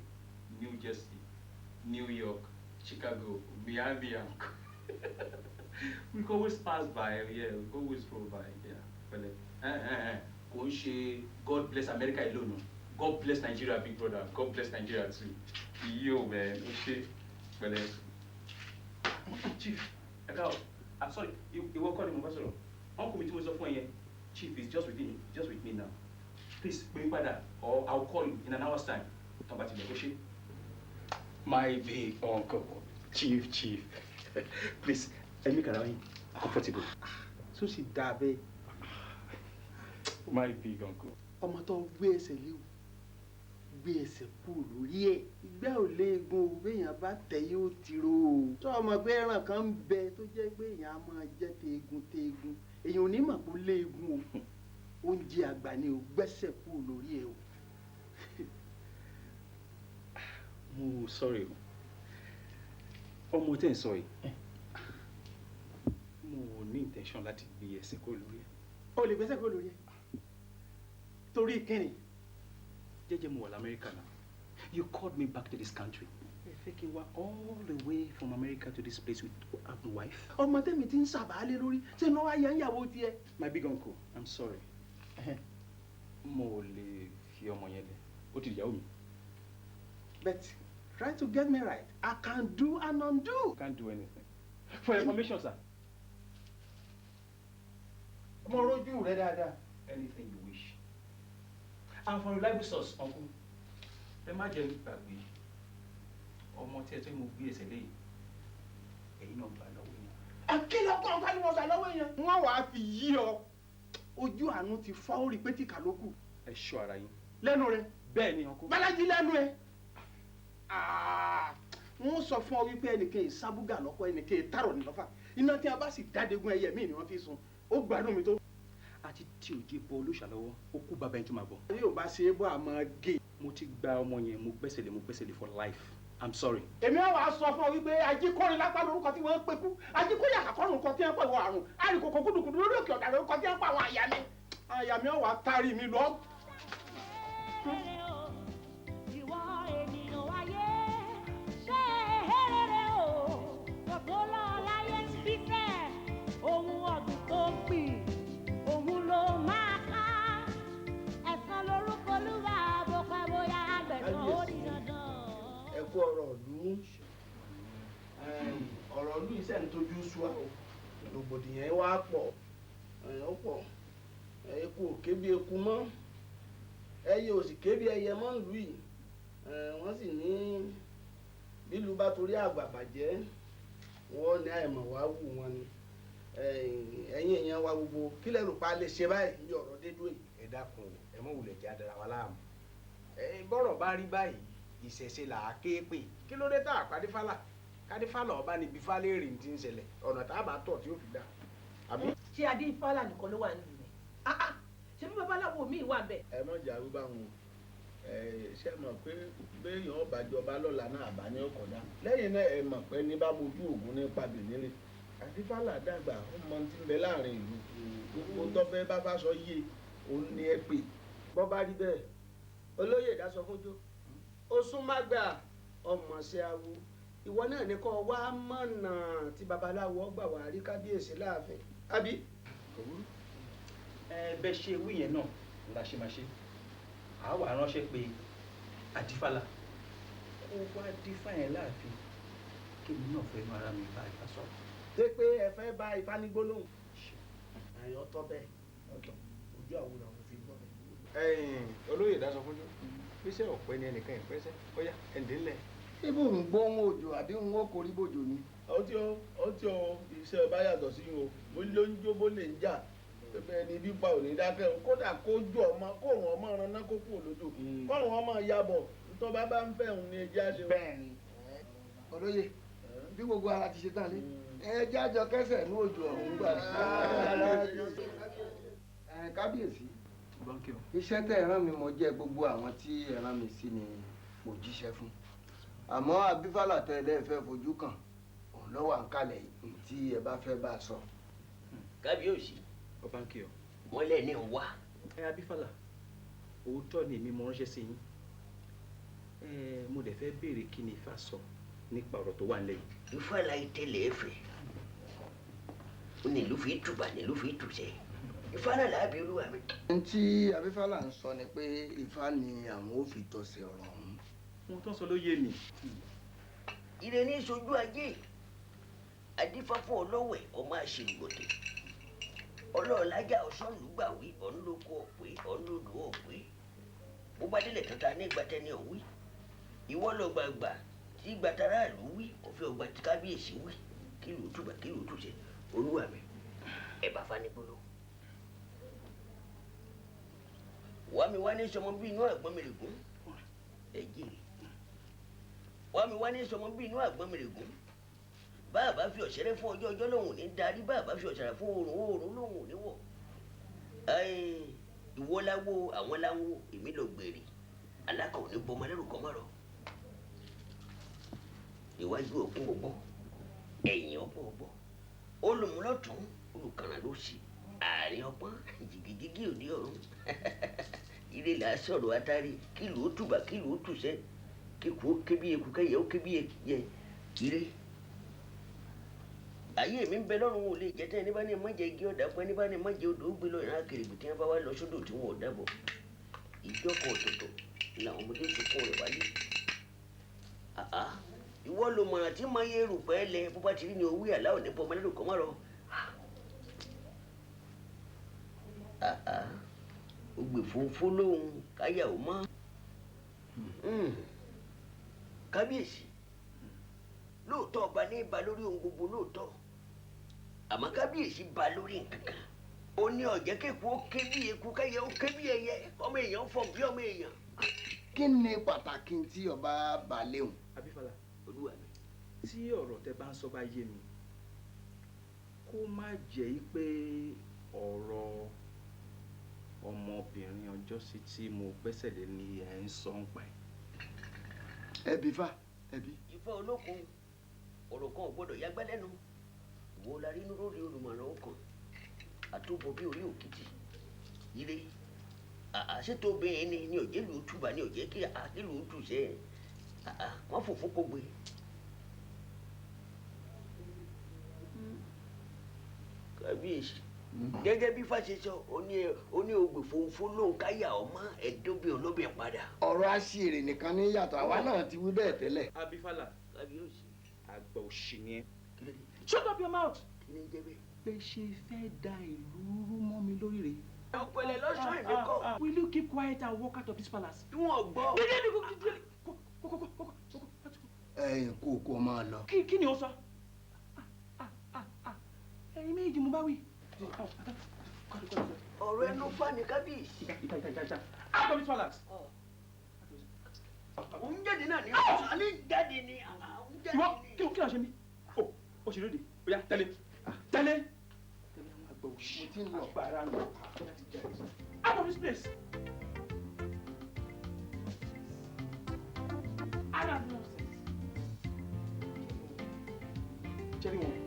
New Jersey, New York, Chicago, Miami, and we can always pass by, yeah, we can always roll by, yeah. Pẹ̀lẹ́. Kò ń ṣe God bless America alone. God bless Nigeria, big brother. God bless Nigeria too. Yo, man, ó ṣe pẹ̀lẹ́. Chief, I'm sorry, ìwọ kọ́ ni mo bá sọ̀rọ̀. Uncle mi tí mo sọ fún ẹ yẹn, Chief is just with me now. Please, pè mí padà, or I'll call you in an hour's time. Tọ́ bá ti lẹ̀ kó ṣe. My big uncle, Chief. Please, ẹ make around comfortable. tó sì dáa bẹ́ẹ̀. My big uncle. ọmọ tó ń gbé ẹsẹ̀ léwu gbé ẹsẹ̀ kú lórí ẹ̀ ìgbẹ́ ò léegun o béèyàn bá tẹ̀ yóò ti ro o. tó ọmọ pé ẹran kan ń bẹ tó jẹ́ pé èèyàn á máa jẹ́ teegun èèyàn ò ní mọ̀ pé léegun o oúnjẹ àgbà ni ò gbẹ́sẹ̀ kú lórí ẹ̀ o. Mo sorry o. Ọmọ tẹ́ ń sọ yìí. Mo ní intention láti gbé ẹsẹ̀ kó lórí ẹ̀. O lè gbẹ́sẹ̀ kó lórí ẹ̀. Torí kíni? Jẹ́jẹ́ mo wà l'America now. You called me back to this country. Ẹ fẹ́ kí n wá all the way from America to this place with a wife. Ọmọ tẹ́mi ti ń sàbálẹ̀ lórí ṣé ní wàá yẹ ń yàwó tiẹ̀. My big uncle, I'm sorry. Mo lè fi ọmọ yẹn lẹ̀. Ó ti ìyàwó mi. But try to get me right. I can do and undo. Can't do anything. For information, sir. Mo rojú rẹ dáadáa. Anything you wish. And from reliable source, uncle. Ẹ má jẹ́ gbàgbé. Ọmọ tí ẹ tó mo gbé ẹsẹ̀ lé. Ẹ̀yin náà gbà lọ́wọ́ yẹn. Akílọ̀ kan ká ní wọ́n gbà lọ́wọ́ yẹn. Wọ́n wàá fi yí ọ. Ojú àánú ti fọ́ orí pé tí kà ló kù. Ẹ ṣọ́ ara yín. Lẹ́nu rẹ. Bẹ́ẹ̀ ni, uncle. Bálájí lẹ́nu ẹ. Wọ́n sọ fún ọ wípé ẹnìkan ìsábúgà lọ́kọ́ ẹnìkan ìtàrọ̀ ní lọ́fà. Iná tí a bá sì dádegun ẹyẹ míì ni wọ́n fi sun. Ó gbádùn mi tó. Àti tí òjì bọ olóṣà lọ́wọ́, ó kú bàbá ẹni tó máa bọ̀. Bí o bá ṣe é bọ́ àmọ́ gé. Mo ti gba ọmọ yẹn, mo gbẹ́sẹ̀ lé for life. I'm sorry. Èmi á wàá sọ fún ọ wípé ajíkọ́rin lápá lórúkọ tí wọ́n ń pè kú. Ajíkọ́yà àkọ́kọ́ lórúkọ tí wọ́n ń pè wọ àrùn. Àrìkòkò kúdùkùdù lórí òkè ọ̀dà lórúkọ tí wọ́n ń pè àwọn àyà mi. Àyà mi á wàá tarí mi lọ. Ìwọ ènìyàn wáyé ṣé èrè o kò tó lọ kú ọ̀rọ̀ ìlú ọ̀rọ̀ ìlú iṣẹ́ ń tójú sú àwọn rògbòdìyàn wá pọ̀ ó pọ̀ eku ò ké bí eku mọ́ ẹyẹ ò sì ké bí ẹyẹ mọ́ ìlú yìí wọ́n sì ní bílù bá torí àgbà bàjẹ́ wọ́n ní àìmọ̀ wá wù wọn ni ẹ̀yin èèyàn wa gbogbo kílẹ̀ rò pa lè ṣe báyìí ní ọ̀rọ̀ dédú yìí. ẹ dákun ẹ mọ wulẹ̀ jẹ́ adara wa láàmú bọ́rọ̀ bá rí báyìí ìṣẹ̀ṣe là á ké pè kí ló dé tá a kádífálà kádífálà ọba níbi fálẹ́rì ti ń ṣẹlẹ̀ ọ̀nà tá a bá tọ̀ tí ó fi dá. ṣé adífálà nìkan ló wà nílùú rẹ̀ ṣé bí babaláwo mi wà bẹ́ẹ̀. ẹ mọ̀ jà wípé àwọn ṣe mọ̀ pé béèyàn ọbàjọba lọ́la náà àbá ní ọkọ̀dá lẹ́yìn náà ẹ mọ̀ pé ní bá mojú ògùn nípa bìnírè àdífálà dàgbà ọmọ tí ń bẹ láàrin ìlú gbogbo tọ́fẹ́ bá bá sọ yé òun ní ẹ pè. bọ́ bá rí bẹ́ẹ̀ olóyè ìdásọ fúnjó ó sún má gbà ọmọ ṣe awo ìwọ náà ní kó wá mọ̀nà tí babaláwo gbà wá rí kábíyèsí láàfin àbí. bẹ́ẹ̀ ṣe wí yẹn náà la ṣe máa ṣe àwa ránṣẹ́ pé àdífálà kó wá dífá yẹn láàfin kí mi náà fẹ́ nu ara mi bá ìfà sọ̀rọ̀. ṣé pé ẹ fẹ́ bá ifá ní gbólóhùn ẹ̀yọ́ tọ́ bẹ́ẹ̀ ọ̀tọ̀ ojú àwòrán àwọn fi gbọ́ bẹ́ẹ̀. olóyè dá sọ fún jọ bíṣẹ́ ọ̀pẹ ni ẹnìkan ìpẹ́sẹ́ ọ̀yá ẹ̀ǹdínlẹ̀. ibù ń gbóhùn òjò àbí ń wọ́n korí bòjò ni. ó tí o iṣẹ́ ọba yàtọ̀ sí o mo ló ń jó bó lè ń jà bẹ́ẹ̀ ni bípa ò ní dákẹ́ o kódà kójú ọmọ kóòrùn ọmọ ọ̀ràn náà kó kú òlódò kóòrùn ọmọ yabọ̀ tó bá bá ń fẹ́ òun ni ẹjẹ́ àṣẹ. bẹ́ẹ̀ni olóyè bí gbogbo ara ti ṣe tán lé ẹjẹ́ àjọ kẹsẹ̀ ní òjò ọ̀hún gbà kábíyèsí iṣẹ́ tẹ́ ẹ rán mi mo jẹ́ gbogbo àwọn tí ẹ rán mi sí ni mo jíṣẹ́ fún àmọ́ abífálà tẹ́ ẹ lẹ́ẹ̀fẹ́ fojú kàn òun lọ́wọ́ à ń kalẹ̀ tí ẹ bá fẹ́ bá a sọ. kábíyèsí wọ́n lẹ̀ ní wá. ẹ abífálà òótọ́ ni èmi mo ránṣẹ́ sí yín mo dẹ̀ fẹ́ béèrè kí ni Ifá sọ nípa ọ̀rọ̀ tó wà nílẹ̀ yìí. Ifá la ìtẹ̀lẹ̀ ẹ̀fẹ̀ ó ní ìlú fi tùbà ní ìlú fi tùṣẹ́ Ifá náà làábí olúwa mi. n tí abífálà ń sọ ni pé Ifá ni àwọn ò fi tọ̀sẹ̀ ọ̀rọ̀ ọ̀hún. ohun tó ń sọ ló yé mi. ire ní sojú ajé adífá fún ọlọ́wẹ̀ ọmọ àṣìlùgbọ̀tẹ̀ ọlọ́ọ̀lájà ọ̀ṣọ́lùgbàwí ọ̀nlọ́kọ̀ ọ̀pẹ ọ̀nlọ́dọ̀ ọ̀pẹ bó bá délẹ̀ tó ta ní ìgbàtẹ́ni ọ̀wí ìwọ lọ gbàgbà tí gbàtàrà ló wí òfin ọgbà tí kábíyèsí wí kí ló túbà kí ló túṣe olúwa mi ẹ bá fani gbóló. wá mi wá ní sọmọ bí inú àgbọn mi rè gún ẹ jèrè wá mi wá ní sọmọ bí inú àgbọn mi rè gún báàbá fi ọ̀sẹ̀rẹ̀ fún ọjọ́ ọjọ́ lòun ní darí báàbá fi ọ̀sẹ̀rẹ̀ fún oòrùn oòrùn lòun ní wọ̀ ìwọ láwo àwọn láwo èmi lọ gbèrè alákọ̀ ò ní bọmọ lẹ́rù kọ́ mọ́rọ̀ iwájú òkun ògbọ́ ẹ̀yìn ọgbọ́n ọgbọ́ olùmúlọ́tún olùkànnà ló sì àárín ọpọ́n jìgìjìgì òde ọ̀run ilé là á sọ̀rọ̀ atari kí ló tùbà kí ló tùṣẹ́ kíkú ó ké bí eku kẹ́yẹ ó ké bí ẹyẹ ire ayé mi ń bẹ lọ́rùn ò lè jẹ́ tẹ́ ẹni bá ní mọ́jẹ igi ọ̀dà pẹ́ ẹni bá ní mọ́jẹ odò ó gbé lọ ìran akèrègbè tí wọ́n bá wá lọ sódò tí wọ́n ò dábọ̀ ìjọkọ̀ ọ̀tọ̀ọ̀tọ̀ làwọn ọmọdé sunkún rẹ̀ wálé ìwọ ló mọ̀ràn tí máa yẹ erùpẹ́ lẹ bó bá ti rí ni owó àlá ò ní bọ́ ọmọdé kọ́ mọ́rọ̀ ó gbè fúnfún lóhun káyà ó mọ́ kábíyèsí lóòótọ́ ọba ní ba lórí ohun gbogbo lóòótọ́ àmọ́ kábíyèsí ba lórí nǹkan kan ó ní ọ̀jẹ́ kéku ó ké bí eku kẹ́yẹ ó ké bí ẹyẹ ọmọ èèyàn fọ̀ bí ọmọ èèyàn. kí ni pàtàkì tí ọba bá léwu. abífálà olúwa mi. tí ọ̀rọ̀ tẹ bá ń sọ bá yé mi kó má jẹ́ pé ọ̀rọ̀ ọmọbìnrin ọjọ́sí tí mo gbẹ́sẹ̀ lé ni ẹ̀ ń sọ ń pa ẹ̀. ẹbí fa ẹbí. Ifá olókun ọ̀rọ̀ kan ò gbọ́dọ̀ yágbá lẹ́nu wo la rí lórí olùmọ̀ràn ọkàn àtúbọ̀ bí orí òkìtì ire àṣetò obìnrin ni òjé lù ú túbà ni òjé kí àkìlù ú túṣẹ́ wọ́n fòfó kó gbé. kábíyèsí gẹ́gẹ́ bí fàṣẹṣọ oní ògbè fòǹfò ló ń káyà ọmọ ẹ̀dóbi olóbì padà. ọ̀rọ̀ àṣìírí nìkan ní yàtọ̀ àwa náà ti wí bẹ́ẹ̀ tẹ́lẹ̀. Abífálà àgbà òṣì ni ẹ. Shut up your mouth. kí ni jẹ́ bẹ́ẹ̀. bẹ́ẹ̀ ṣe fẹ́ da ìlú rú mọ́ mi lórí rẹ̀. ọ̀pẹ̀lẹ̀ lọ́sọ̀ èmi kọ́. Will you keep quiet and walk out of this palace? tí wọ́n gbọ́. ẹ̀yin kó máa lọ. kí ni o sọ? ẹ̀yin méjì mo bá wí. ọ̀rọ̀ ẹnu fà ní kábíyèsí. Out of this palace. òun jáde náà ní àní jáde ní. ìwọ kí ló ṣe mí? o ṣì lóde oya tẹ̀lé. tẹ̀lé àwọn àgbà òṣì tí ń lọ gbàrà lọ. Out of this place. I have no sense. Jerry wọn.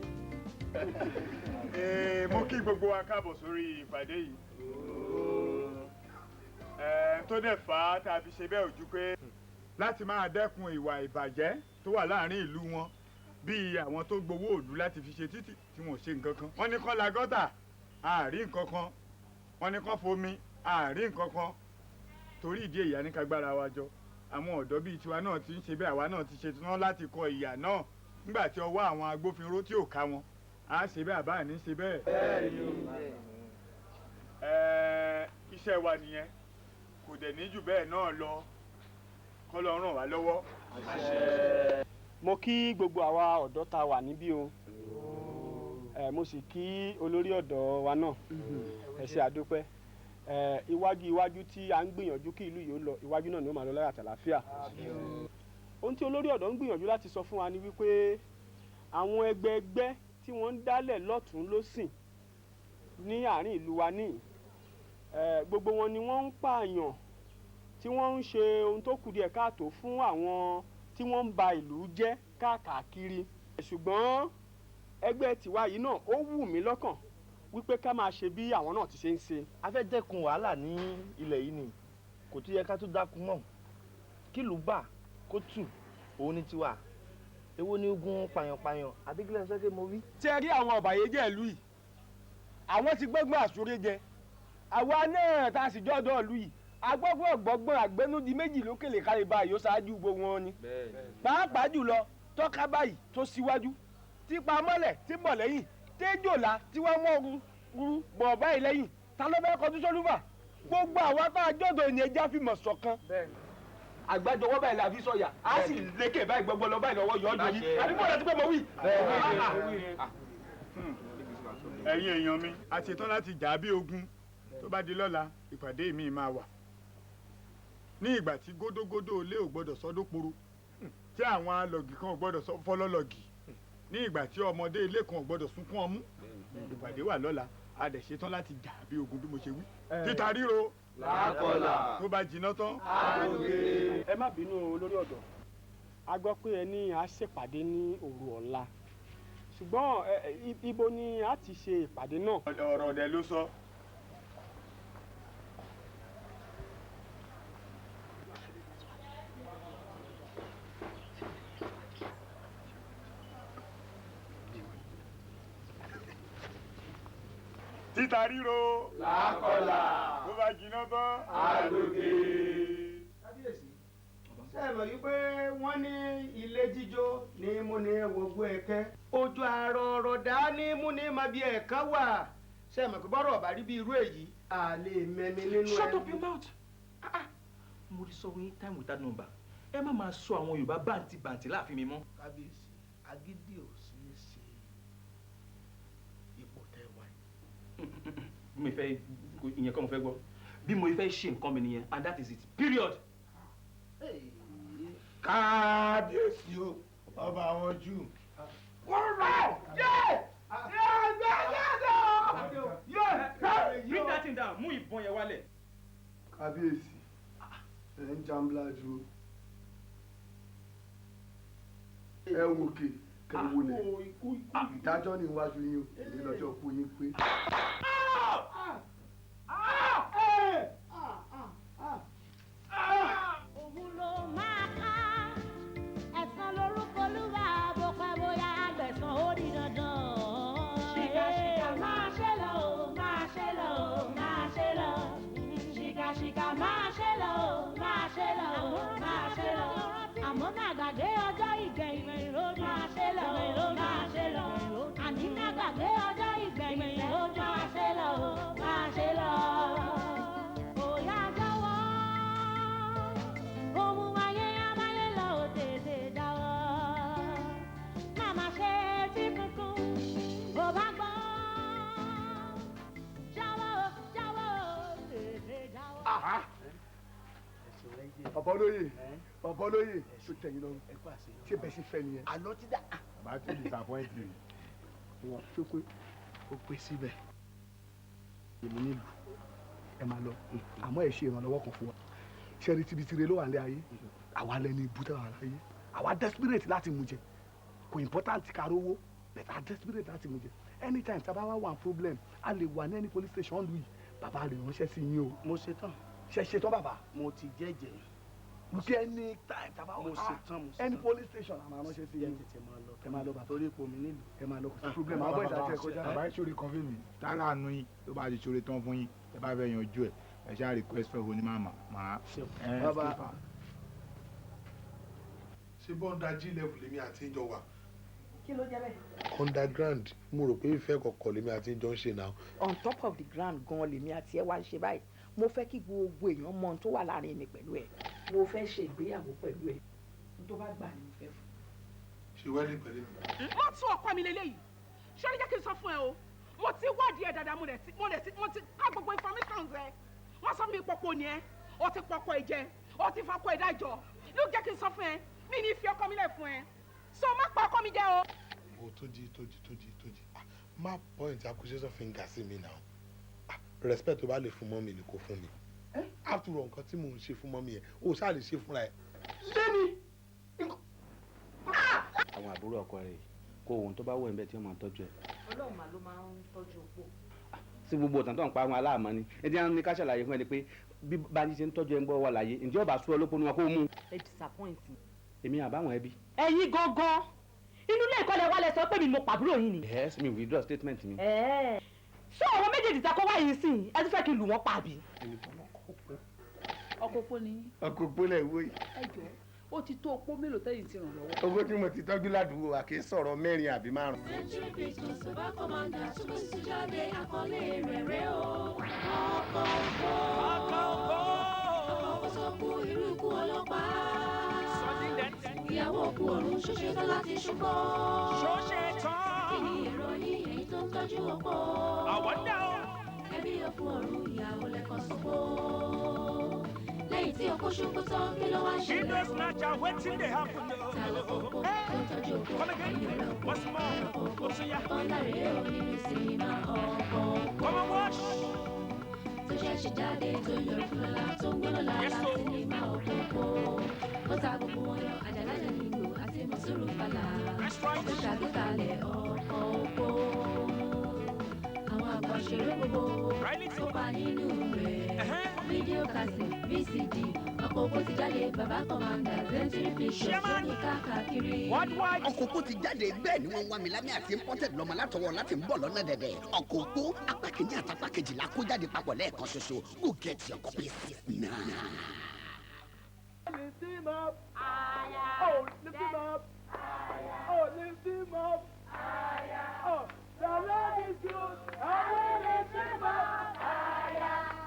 Mo kí gbogbo wa káàbọ̀ sórí ìpàdé yìí. Tó dẹ̀ fà á tá a fi ṣe bẹ́ẹ̀ ojú pé láti máa dẹ́kun ìwà ìbàjẹ́ tó wà láàrin ìlú wọn bíi àwọn tó gbowó òlú láti fi ṣe títì tí wọ́n ṣe nǹkan kan. Wọ́n ní kán la gọ́tà àárín nǹkan kan. Wọ́n ní kán fomi àárín nǹkan kan. Torí ìdí èyí ní ká gbára wa jọ. Àwọn ọ̀dọ́ bíi tiwa náà ti ń ṣe bẹ́ẹ̀ àwa náà ti ṣe tán láti kọ ìyà náà nígbà tí ọwọ́ àwọn agbófinró tí ò ká wọn. A ṣe bẹ́ẹ̀ àbá ní ṣe bẹ́ẹ̀. Iṣẹ́ wa nìyẹn kò dẹ̀ ní jù bẹ́ẹ̀ náà lọ kọ́ lọ ràn wá lọ́wọ́. mo kí gbogbo àwa ọ̀dọ́ ta wà níbí o mo sì kí olórí ọ̀dọ́ wa náà ẹ ṣé àdúpẹ́ iwájú tí a ń gbìyànjú kí ìlú yìí ó lọ iwájú náà ni ó máa lọ láyọ̀ àtàlàáfíà. ohun tí olórí ọ̀dọ́ ń gbìyànjú láti sọ fún wa ni wípé àwọn ẹgbẹ́ tí wọ́n ń dálẹ̀ lọ́tún lósìn ní àárín ìlú wa ní gbogbo wọn ni wọ́n ń pààyàn tí wọ́n ń ṣe ohun tó kù díẹ̀ káàtó fún àwọn tí wọ́n ń ba ìlú jẹ́ káàkiri ṣùgbọ́n ẹgbẹ́ tiwa yìí náà ó wù mí lọ́kàn wípé ká máa ṣe bí àwọn náà ti ṣe ń ṣe. a fẹ́ dẹ́kun wàhálà ní ilẹ̀ yìí ni kò tún yẹ ká tún dákun mọ́ kí ìlú bà kó tù òun ní tiwa èwo ni ogun pàyànpàyàn àbí kílẹ̀ sọ́kè mo wí. tí ẹ rí àwọn ọ̀bàyéjẹ́ ìlú yìí àwọn ti gbọ́ngbọ́n àsúré jẹ àwa náà tá a sì jọ́dọ̀ ìlú yìí agbọ́gbọ́n gbọ́gbọ́n àgbẹnudí méjì lókèlè kárìbá yóò ṣáájú gbogbo wọn ni pàápàá jùlọ tọ́ka báyìí tó síwájú tí pamọ́lẹ̀ tí bọ̀ lẹ́yìn téjòlá tí wọ́n mọ́ rú bọ̀ báyìí lẹ́yìn ta ló fẹ́ kọjú sólúfà gbogbo àwọn tá a jọ́dọ̀ ènìyàn já fi mọ̀ ṣọ̀kan àgbájọwọ́ báyìí la fi sọ̀yà á sì lékè báyìí gbogbo lọ báyìí lọ́wọ́ yọ̀ọ́dọ̀ yìí àdúgbò rẹ̀ ti pẹ́ mọ́ wí. ẹ̀yin èèyàn mi a ṣetán láti jà bí ogun tó bá di lọ́la ìpàdé mi máa wà ní ìgbà tí gódógódó ilé ò gbọ́dọ̀ sọ́dọ̀ poro tí àwọn alọ́gì kan ò gbọ́dọ̀ fọlọ́lọ́gì ní ìgbà tí ọmọdé ilé kan ò gbọ́dọ̀ sunkún ọmú ìpàdé wà lọ́la a dẹ̀ ṣetán láti jà bí ogun bí mo ṣe wí títa ríro làákọlà tó bá jiná tán. ẹ má bínú olórí ọ̀dọ́ a gbọ́ pé ẹ ní a ṣèpàdé ní òru ọ̀la ṣùgbọ́n ibo ni a ti ṣe ìpàdé náà. ọ̀rọ̀ ọ̀dẹ ló sọ. títa ríro làákọlà tó bá jiná tán àlòkè. kábíyèsí ṣé ẹ mọ̀ wípé wọ́n ní ilé jíjó ní múni wọgbó ẹ̀kẹ́ ojú àárọ̀ ọ̀rọ̀ dá ní múni má bí ẹ̀kan wà ṣé ẹ mọ̀ pé bọ́rọ̀ ọ̀bà rí bí irú èyí à lè mẹ́ni nínú ẹni. Shut up your mouth. mo ti sọ wọ́n yín time without number ẹ má máa sọ àwọn Yorùbá bàǹtìbàǹtì láàfin mi mọ́. kábíyèsí agídí ò sí í ṣe ipò tẹ́ wá yìí. bí mo fẹ́ ìyẹn kọ́ mo fẹ́ gbọ́ bí mo fẹ́ ṣe nǹkan mi nìyẹn and that is it period. kábíyèsí o ọba àwọn jù. Bring that thing down mú ìbọn yẹn wálẹ̀. kábíyèsí ẹ̀ ń jambla ju ẹ wòkè kẹwòlẹ̀ ìdájọ́ ní iwájú yín o èyí lọ́jọ́ kú yín pé. òun ló máa ká ẹ̀san lórúkọ Olúwa bó pẹ́ bóyá àgbẹ̀san ó di dandan. ṣìkàṣìkà máa ṣe lọ. bàbá olóyè bàbá olóyè tó tẹ̀yìn lọ ṣé bẹ́ẹ̀ ṣe fẹ́ nìyẹn. àlọ́ ti dá. bàbá tó disappoint mi. wọ́n ṣó pé ó pé síbẹ̀ èmi nílùú ẹ máa lọ àmọ́ ẹ ṣe ìrànlọ́wọ́ kan fún wa ṣẹ́ni tibitire ló wà ní ayé àwa lẹni ibùdó wà láyé àwa desperate láti mú jẹ kò important ká rówó but I desperate láti mú jẹ anytime tá a bá wá wà problem a lè wà ní any police station lu yìí bàbá rẹ̀ ránṣẹ́ sí yín o. mo ṣetán. ṣetán bàbá. mo ti jẹ́jẹ́. lùkì anytime tá a bá wà. mo ṣetán. any police station a máa ránṣẹ́ sí yín. ẹ máa lọ bàbá. torí ipò mi nílùú. ẹ máa lọ kò sí problem àwọn bọ́ọ̀sì àti ẹ̀kọ́ jáde. bàbá ìṣòro kan fún mi tára àánú yín tó bá ti ṣòro tán fún yín ẹ bá fẹ́ yanjú ẹ ẹ ṣáà request fẹ́ òní máa máa. bàbá ṣé bọ́ńdájí level lèmi àti ìjọ wà. kí ló jẹ́ bẹ́ẹ̀. underground mo rò pé ìfẹ́ kọ̀ọ̀kan lèmi àti ìjọ ń ṣe náà. on top of the ground gan lèmi àti ẹ wá ń ṣe báyìí mo fẹ́ kí gbogbo èèyàn mọ ohun tó wà láàrin mi pẹ̀lú ẹ mo fẹ́ ṣe ìgbéyàwó pẹ̀lú ẹ ohun tó bá gbà ni mo fẹ́ fún. ṣe wẹ́ẹ̀lì pẹ̀lú mi. wọ́n tún ọkọ mi lélẹ́yìí ṣọ́rí jẹ́ kí n sọ fún ẹ o mo ti wádìí ẹ dáadáa mo ti ká gbogbo information rẹ wọ́n sọ fún mi pọ̀pọ̀ ni ẹ o ti pọ̀pọ̀ ẹ jẹ o ti fọkọ ẹ dájọ́ ló jẹ́ kí n sọ fún ẹ mi ní fi ọkọ mi lẹ̀ fún ẹ so má pa ọkọ mi jẹ o. o Tójí má point accusation finger sí mi náà respect tó bá lè fún mọ́mì ni kò fún mi after all nǹkan tí mò ń ṣe fún mọ́mì yẹn o ṣáà lè ṣe fúnra ẹ. lẹ́ni. àwọn àbúrò ọkọ rẹ kó ohun tó bá wọ̀ ẹ́ bẹ́ẹ̀ tí wọ́n máa tọ́jú ẹ̀. ọlọ́run màá ló máa ń tọ́jú opó. sí gbogbo ọ̀tàn tó ń pa àwọn aláàmọ́ ni ẹni àwọn ní ká ṣàlàyé fún ẹni pé bí bá ní ṣe ń tọ́jú ẹ̀ ń gbọ́ wà láyé ǹjẹ́ ọba sú ọ lópo ni wọn kó mú. ẹ disappoint me. èmi àbáwọn ẹbí. ẹ̀yin gangan inú ilé ìkọlẹ̀ wa lẹ sọ pé mi mo pàbúrò yín ni. yes mi withdraw statement mi. ṣé àwọn méjèèjì ta kó wá yìí sí ẹ ti fẹ́ kí n lù wọ́n pa àbí. ọkọ opó ni. ọkọ opó lẹ wo yìí. ẹ jọ ó ti tó opó mélòó tẹ́yìn ti ràn lọ́wọ́. owó tí mo ti tọ́jú ládùúgbò wa kì í sọ̀rọ̀ 4 àbí 5. Century Pictures tó bá kọ́mándà tó kó sí jáde àkọlé rẹ̀ rẹ̀ o. ọkọ̀ òkò tó kú irú ikú ọlọ́pàá. ìyàwó òkú ọ̀run ṣoṣe tán láti ṣùgbọ́. kí ni ìròyìn èyí tó ń tọ́jú ọ̀pọ̀. ẹbí òkú ọ̀run ìyàwó lẹ́kọ̀ọ́ sọ́kọ́. lẹ́yìn tí ọkọ ṣubú tán kí ló wá ṣe. ta ló kókó tó tọ́jú òkú ìyọ̀rọ̀ òkú tó Lere o nínú sinimá ọkọ̀ tó ṣẹ̀ṣẹ̀ jáde tó yọrù fúnlọ́lá tó ń gbóná lára sinimá ọkọ̀ ó ta gbogbo wọn yọ àjàlájà nílò àti mọ̀sùrù fàlà ó ṣàgbékalẹ̀ ọkọ̀ òkú àwọn àgbà òṣèré gbogbo ó pa nínú rẹ̀ fídíò kásì VCD ọkọ̀ òkú ti jáde bàbá kọ́mándà Century Pictures tó ní káàkiri. ọkọ̀ òkú ti jáde bẹ́ẹ̀ ni wọ́n wá mi lámì àti imported lọ́mọ látọwọ́ láti ń bọ̀ lọ́nà dẹ̀dẹ̀ ọkọ̀ òkú apá kìíní àti apá kejìlá kó jáde papọ̀ lẹ́ẹ̀kan ṣoṣo go get your copy now. Lift him up. Oh, lift him up. Oh, lift him up. Oh, the Lord is good. I will lift him up.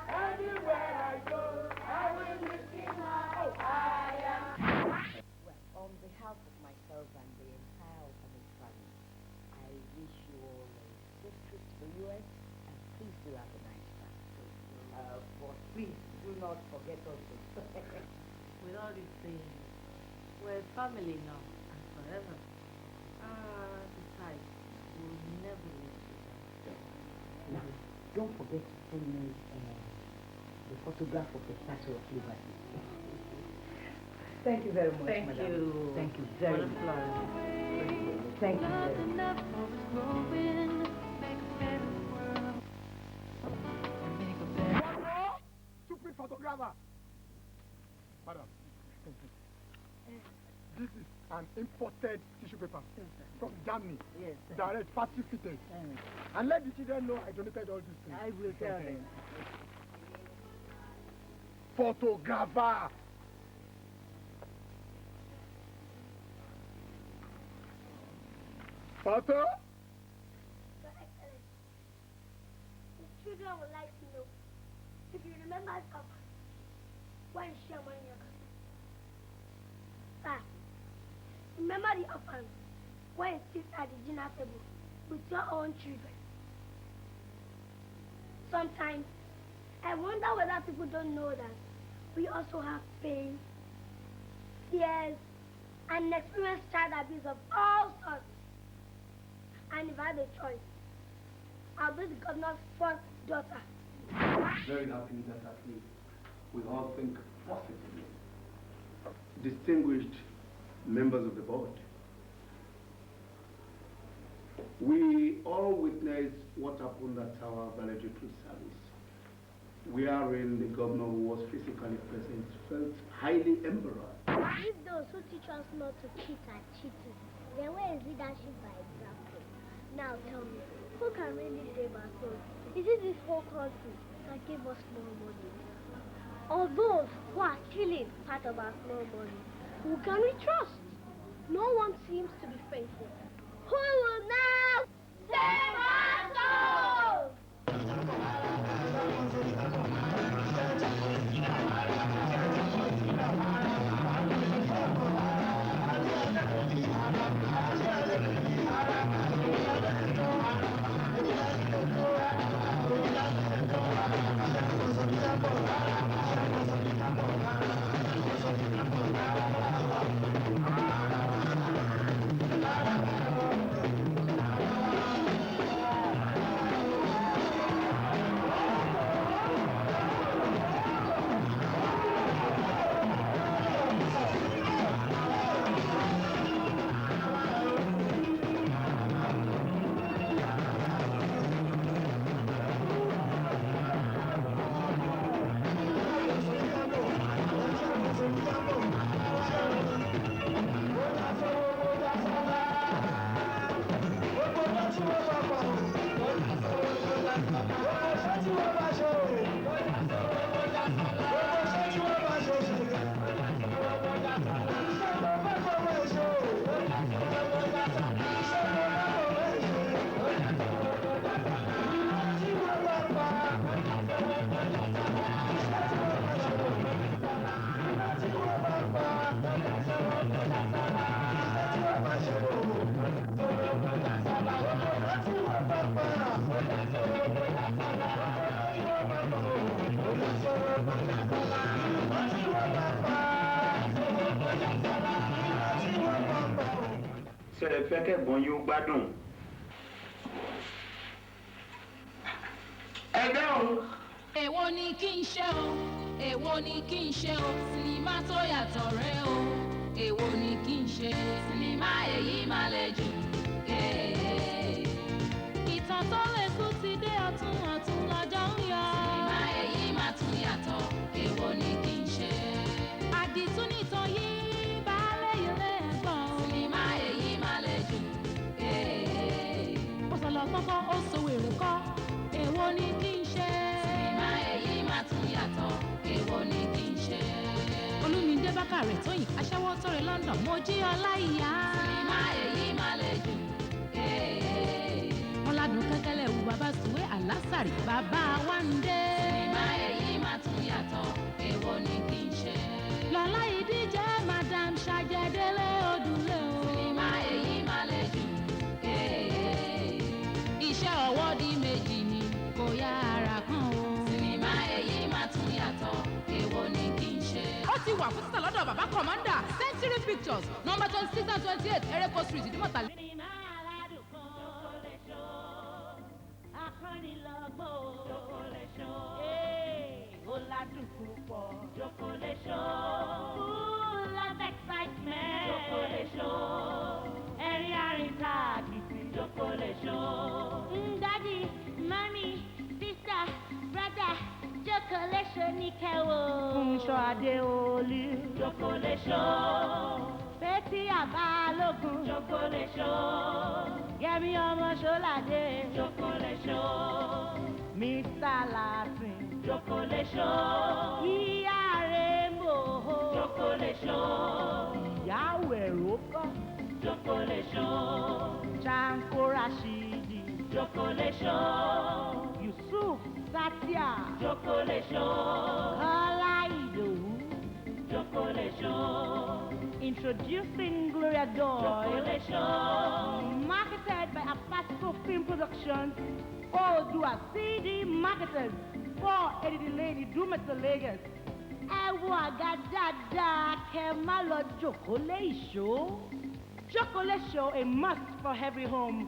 Anywhere I go, I will lift him up. Well, on behalf of myself and the entire orphanage family, I wish you all a safe trip to the US and please do have a nice time. But please do not forget us. With all these things, we're family now and forever. Besides, we'll never leave you. Now, don't forget to send me the photograph of the Statue of Liberty. Thank you very much, Thank madam. you. Thank you very much. Thank you very much. Stupid photographer. Madam, this is an imported tissue paper from Germany. Yes. Direct factory fitted. And let the children know I donated all these things. I will tell them. Photographer. Photo. Your Excellency, the children would like to know if you remember someone. Why is she among your cousin? Sir, remember the orphans when you sit at the dinner table with your own children. Sometimes I wonder whether people don't know that we also have pain tears, and experienced child abuse of all sorts. And if I had a choice, I'll be the governor's first daughter. Very happy that at least we all think positively. Distinguished members of the board, we all witnessed what happened at our valedictory service, wherein the governor who was physically present felt highly embarrassed. If those who teach us not to cheat are cheating, then where is leadership by example? Now tell me, who can really save our souls? Is it this whole country that gave us small money? Or those who are stealing part of our small money? Who can we trust? No one seems to be faithful. Who will now save our souls? Ṣé ẹ fẹ́ kẹ́gbọ́n yóò gbádùn? Ẹgbẹ́ òun. Èwo ni kí n ṣe o, èwo ni kí n ṣe o, sinimá tó yàtọ̀ rẹ o, èwo ni kí n ṣe, sinimá èyí má le jù. Ìtàn tó lè kú ti dé ọ̀tún ọ̀tún lọ́jọ́ ń yọ. Sinimá èyí má tún yàtọ̀, èwo ni kí n ṣe. Àdìtú nìtàn yìí baálé ilé ẹ̀gbọ́n. Sinimá èyí má le jù. Ó sọ̀lọ̀ kọ́kọ́ ó so wèrè kọ́, èwo ni kí n ṣe. Sinimá èyí má tún yàtọ̀, èwo ni kí n ṣe. Olúmídé Bákàrẹ̀ Tóyìn aṣẹ́wó tó rẹ̀ London Mojí Ọláìyá. Sinimá èyí má le jù. Ọládùn kẹ́kẹ́lẹ́ wù bàbá Sùwé Àlásàrì bàbá Wándé. Sinimá èyí má tún yàtọ̀, èwo ni kí n ṣe. Lọ́lá Ìdíje Madam Ṣàjẹdélé Odùlé o. Sinimá èyí má le jù. Iṣẹ́ ọwọ́ di méjì ni kò yá ara kan o. Sinimá èyí má tún yàtọ̀, èwo ni kí n ṣe. Ó ti wà fún títà lọ́dọ̀ bàbá kọ̀mọ́ndà Century Pictures number 26 and 28 Ereko Street Ìdúmọ̀tà. Sinimá aládùn kan lè ṣó, akọ́nilọ́gbọ́ jókòó lè ṣó, ó ládùn púpọ̀ jókòó lè ṣó, full of excitement jókòó lè ṣó, ẹ̀rín àríntà kìtì jókòó lè ṣó. Daddy, mommy, sister, brother, jókòó lè ṣó ní kẹwò. Fúnṣọ́ Adéolú jókòó lè ṣó, Bẹ́tí Àbálógun jókòó lè ṣó, Yẹmí ọmọ Ṣọ́ládé jókòó lè ṣó, Mr. Latin jókòó lè ṣó, Ìyá Rainbow jókòó lè ṣó, Ìyá Aweero kọ́ jókòó lè ṣó, Ṣáńkó Rashidi jókòó lè ṣó, Yusuf Satia jókòó lè ṣó, Kọ́lá Ìdòwú jókòó lè ṣó. Introducing Gloria Joy, marketed by Apasco Film Productions, Odua CD Marketers, 480 Lane, Idumota, Lagos. ẹ wo àga dáadáa kẹ́ má lọ jókòó lé ìṣó. Chocolate show a must for every home.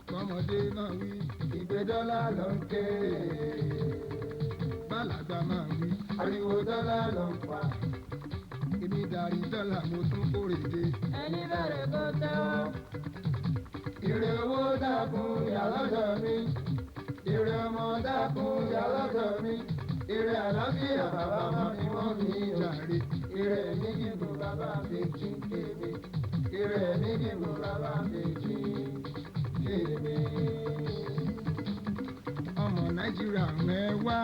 Kọ́mọdé máa wí ìgbé dọ́là ló ń ké. Bálàgbà máa wí ariwo dọ́là ló ń pa. Èmi darí dọ́là mo tún kórè dé. Ẹni bẹ̀rẹ̀ kó tẹ́wọ́. Ire owó dákun yà lọ́dọ̀ mi. Ire ọmọ dákun yà lọ́dọ̀ mi. Ire àlàáfíà bàbá máa fi wọ́n mi jàre. Ire mi gígùn bàbá mi jí kéde. Ire mi gígùn bàbá mi jí kéde. Ọmọ Nàìjíríà ń ẹ wá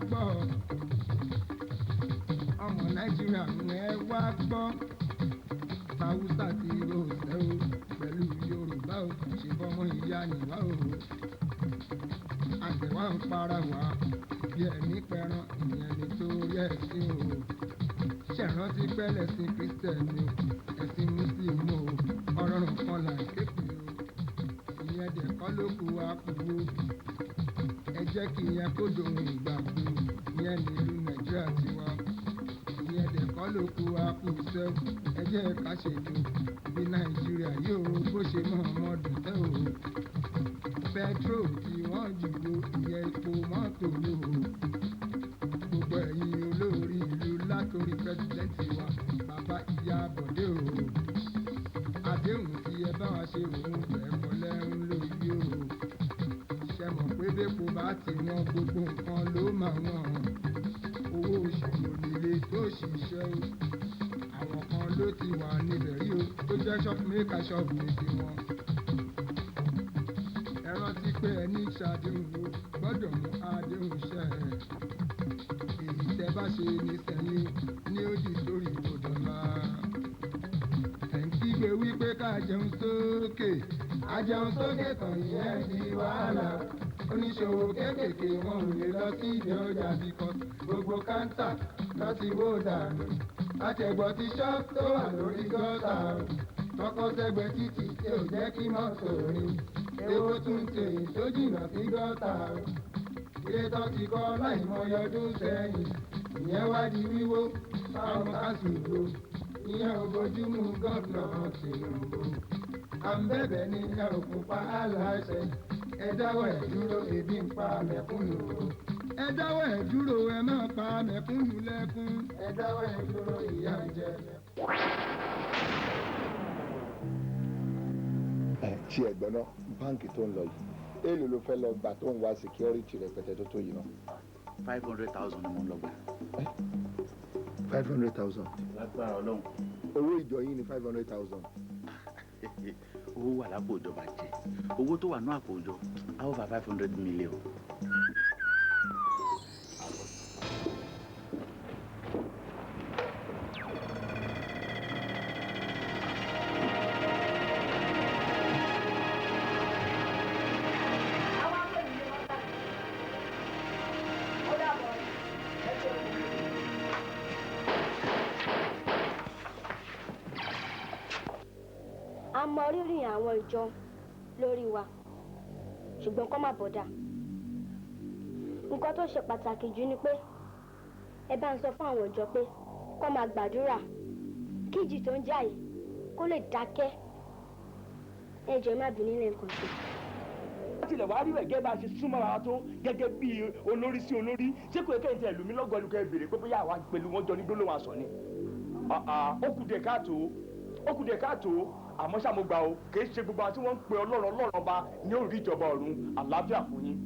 gbọ́. Ọmọ Nàìjíríà ń ẹ wá gbọ́. Hausa ti rọ̀ṣẹ́ o pẹ̀lú Yorùbá o ṣe fọmọ ìyá nìwá o. Àgbẹ̀wá ń para wá bí ẹ̀mí pẹran ìyẹn nítorí ẹ̀sìn o. Ṣẹ̀rántí pẹ́lẹ̀ sí Kristẹni o ẹ̀sìn Mùsùlùmí o ọ̀rọ̀ kan là ń képe o. Ìyẹn dẹ̀ kọ́ ló kù wá kú o. Ẹ jẹ́ kí ìyẹn kó dohun ìgbàgbé ìyẹn nílùú Nàìjíríà tiwa. Ìyẹn dẹ̀ kọ́ ló kù wá kú sẹ́ o. Ẹ jẹ́ ká ṣètò bí Nàìjíríà yóò bó ṣe mọ̀ ọmọdún tẹ́ o. Petrol tí wọ́n jùlọ ìyẹn epo mọ́tò lò ó. Gbogbo ẹ̀yin olórí ìlú látòrí pẹ́sidẹ́ǹtì wa bàbá ìyá Bọ̀dé o. Àdéhùn tí ẹ bá wa ṣe òun ẹ̀kọ́ lẹ́rún lórí o. Ṣẹ mọ̀ pé bẹ́pò bá ti wọ́n gbogbo nǹkan ló máa wọ̀n. Owó oṣù onílé tó ṣiṣẹ́ o. Àwọn kan ló ti wà níbẹ̀ rí o tó jẹ́ ṣọ́ọ̀bù mẹ́ka ṣọ́ọ̀bù ní tiwọn. Ẹ rántí pé ẹni ṣàdéhùn o gbọ́dọ̀ mú àdéhùn ṣẹ. Èyí tẹ́ bá ṣe ní sẹ́yìn ní ó di sórí ìbòdànlá. Ẹ̀ ń kígbe wípé ká jẹun sókè. Àjẹun sókè kan ìyẹn di wàhálà. Oníṣòwò kéékèèké wọn ò lè lọ sí ìdí ọjà because gbogbo káńtà lọ ti wó dànù. Àtẹ̀gbọ́ ti ṣọ́ọ̀bù tó wà lórí gọ́tà o. Tọkọ sẹ́gbẹ́ títì tí ò jẹ́ kí mọ́tò rìn. Èwo tún tèyí tó jìnnà sí gọ́tà o. Ilé tó ti kọ́ láìmọye ọdún sẹ́yìn. Ìyẹn wá di wíwó fáwọn kásùgbò. Ìyẹn ò bójúmu gọ́ọ̀nà Tinubu. À ń bẹ̀bẹ̀ ní ẹ ò fún pa aláṣẹ. Ẹ dáwọ́ ẹ̀ dúró ebi ń pa mẹ̀kúnnù o. Ẹ dáwọ́ ẹ̀ dúró ẹ má pa mẹ̀kúnnù lẹ́kún. Ẹ dáwọ́ ẹ̀ dúró ìyà ń jẹ mẹ̀kúnnù. Ṣé ẹ̀gbọ́n náà báǹkì tó ń lọ yìí èèlò ló fẹ́ lọ gbà tó ń wá security rẹpẹtẹ tó tó yìí náà. 500,000 ni mo ń lọ gbà. 500,000. lágbára Ọlọ́run. owó ìjọ yín ni 500,000. owó wà lápò ìjọba jẹ owó tó wà ní àpò ìjọ á over 500 million. A mọ rírì àwọn ìjọ lórí wa ṣùgbọ́n kó má bọ̀dà. Nǹkan tó ṣe pàtàkì jù ni pé ẹ bá ń sọ fún àwọn ìjọ pé kó máa gbàdúrà kí ìjì tó ń jà yìí kó lè dákẹ́. Ẹ jọ̀ọ́ má bínú lẹ́ẹ̀kan sí. Wọ́n tilẹ̀ wá rí rẹ̀ gẹ́gẹ́ bá a ṣe súnmọ́ ara tó gẹ́gẹ́ bí olórí sí olórí ṣé kò yẹ kẹ́hìn tí ẹlòmí lọ́gọ́ ẹnu kẹ́ béèrè pé bóyá àwa pẹ̀lú wọn jọ ní gbólóhùn àṣọ ni. Ó kù díẹ̀ káàtó àmọ́ ṣá mo gbà o kì í ṣe gbogbo àwọn tí wọ́n ń pe ọlọ́run ọba ní orí ìjọba ọ̀run àlàáfíà fún yín.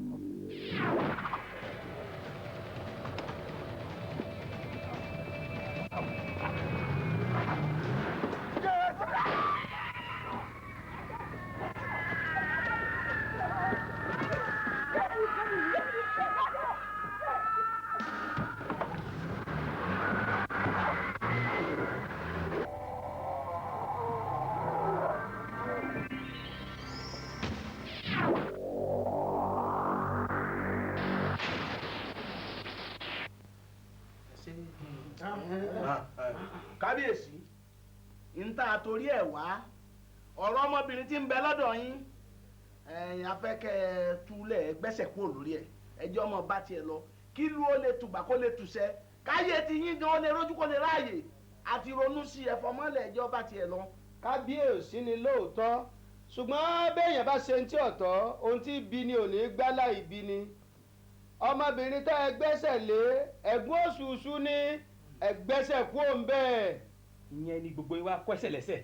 kábíyèsí ń tà torí ẹ̀ wá ọ̀rọ̀ ọmọbìnrin tí ń bẹ lọ́dọ̀ yín afẹ́kẹ́ túlẹ̀ gbẹ́sẹ̀ kúrò lórí ẹ̀ ẹjọ́ ọmọ bá tiẹ̀ lọ kí ló ó lè tùbà kó lè tùṣẹ́ káyé ti yín gan ó lè rójú kó lè ráàyè àti ronú sí ẹ̀fọ́ mọ́lẹ̀ ẹjọ́ bá tiẹ̀ lọ. kábíyèsí ni lóòótọ́ ṣùgbọ́n béèyàn bá ṣe ń tí ọ̀tọ̀ ohun tí ibi ni ò ní gbá láì bí ni ọmọbìnrin tá ẹ gbẹ́sẹ̀ lé ẹ̀gbọ́n òṣùṣù ní ẹgbẹ́sẹ̀ kú òun bẹ́ẹ̀. ìyẹn ni gbogbo wa kọ́sẹ̀ lẹ́sẹ̀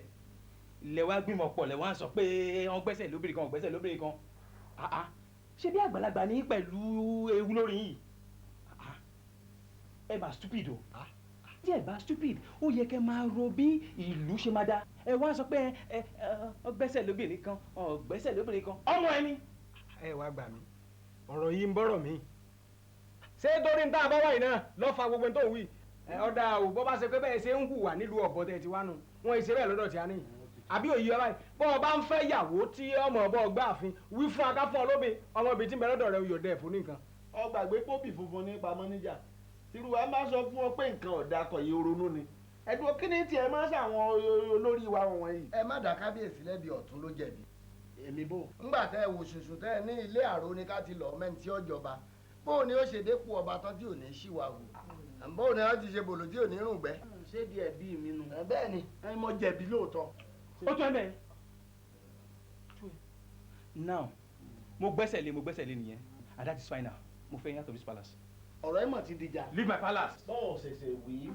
lẹ wá gbìmọ̀ pọ̀ lẹ wá sọ pé wọ́n gbẹ́sẹ̀ lóbìnrin kan wọ́n gbẹ́sẹ̀ lóbìnrin kan ṣé bí àgbàlagbà ní pẹ̀lú ewu lórí yìí ẹ bá stupid o tí ẹ bá stupid ó yẹ kẹ́ máa ro bí ìlú ṣe máa dá ẹ wá sọ pé gbẹ́sẹ̀ lóbìnrin kan gbẹ́sẹ̀ lóbìnrin kan ọmọ ẹni. ẹ wá gbà mí ọ̀rọ̀ yìí ń bọ̀rọ̀ mi ṣé dórí ń tá a bá wáyé náà lọ́ fa gbogbo tó wí ọ̀dà ò bọ́ bá ṣe pé bẹ́ẹ̀ ṣe ń hùwà nílùú ọ̀bọ tẹ̀ ti wá nù wọ́n ṣe bẹ́ẹ̀ lọ́dọ̀ tí a ní àbí òye ọba yìí bọ́ ọ bá ń fẹ́ yàwó tí ọmọ ọ̀bọ ọgbà àfin wí fún akáfọ́ olóbìn ọmọbìnrin tí ń bẹ lọ́dọ̀ rẹ̀ oyò dẹ̀ fún nìkan. ọgbàgbé pópì funfun nípa mọ́níjà tìrú wa máa sọ fún ọ pé nǹkan ọ̀dà kọ̀ yìí ronú ni ẹ̀dùn kí ni tiẹ̀ máa ṣàwọn olórí wa wọ̀nyí. ẹ má dá kábíyèsí lẹ́bi ọ̀tún ló jẹ̀bi. èmi bò. ńgbà tẹ ẹ wò ṣùṣù tẹ ẹ ní ilé àrò ní ká ti lọ mẹ́ni tí ó jọba bóun ni ó ṣe dépò ọba tán tí ò ní ṣìwà wò bóun ni wọ́n ti ṣe bòlò tí ò ní rùn gbẹ́. ṣé di ẹ̀bí mi nu. bẹ́ẹ̀ ni. ẹ mọ jẹ̀bi lóòótọ́. ó tún ẹ bẹ́ẹ̀ now mo gbẹ́sẹ̀ lé nìyẹn and that is fine now mo fẹ́ yín out of this palace. ọ̀rọ̀ ẹ̀ mọ̀ ti dìjà. leave my palace. bọ́ọ̀ ṣẹ̀ṣẹ̀ wí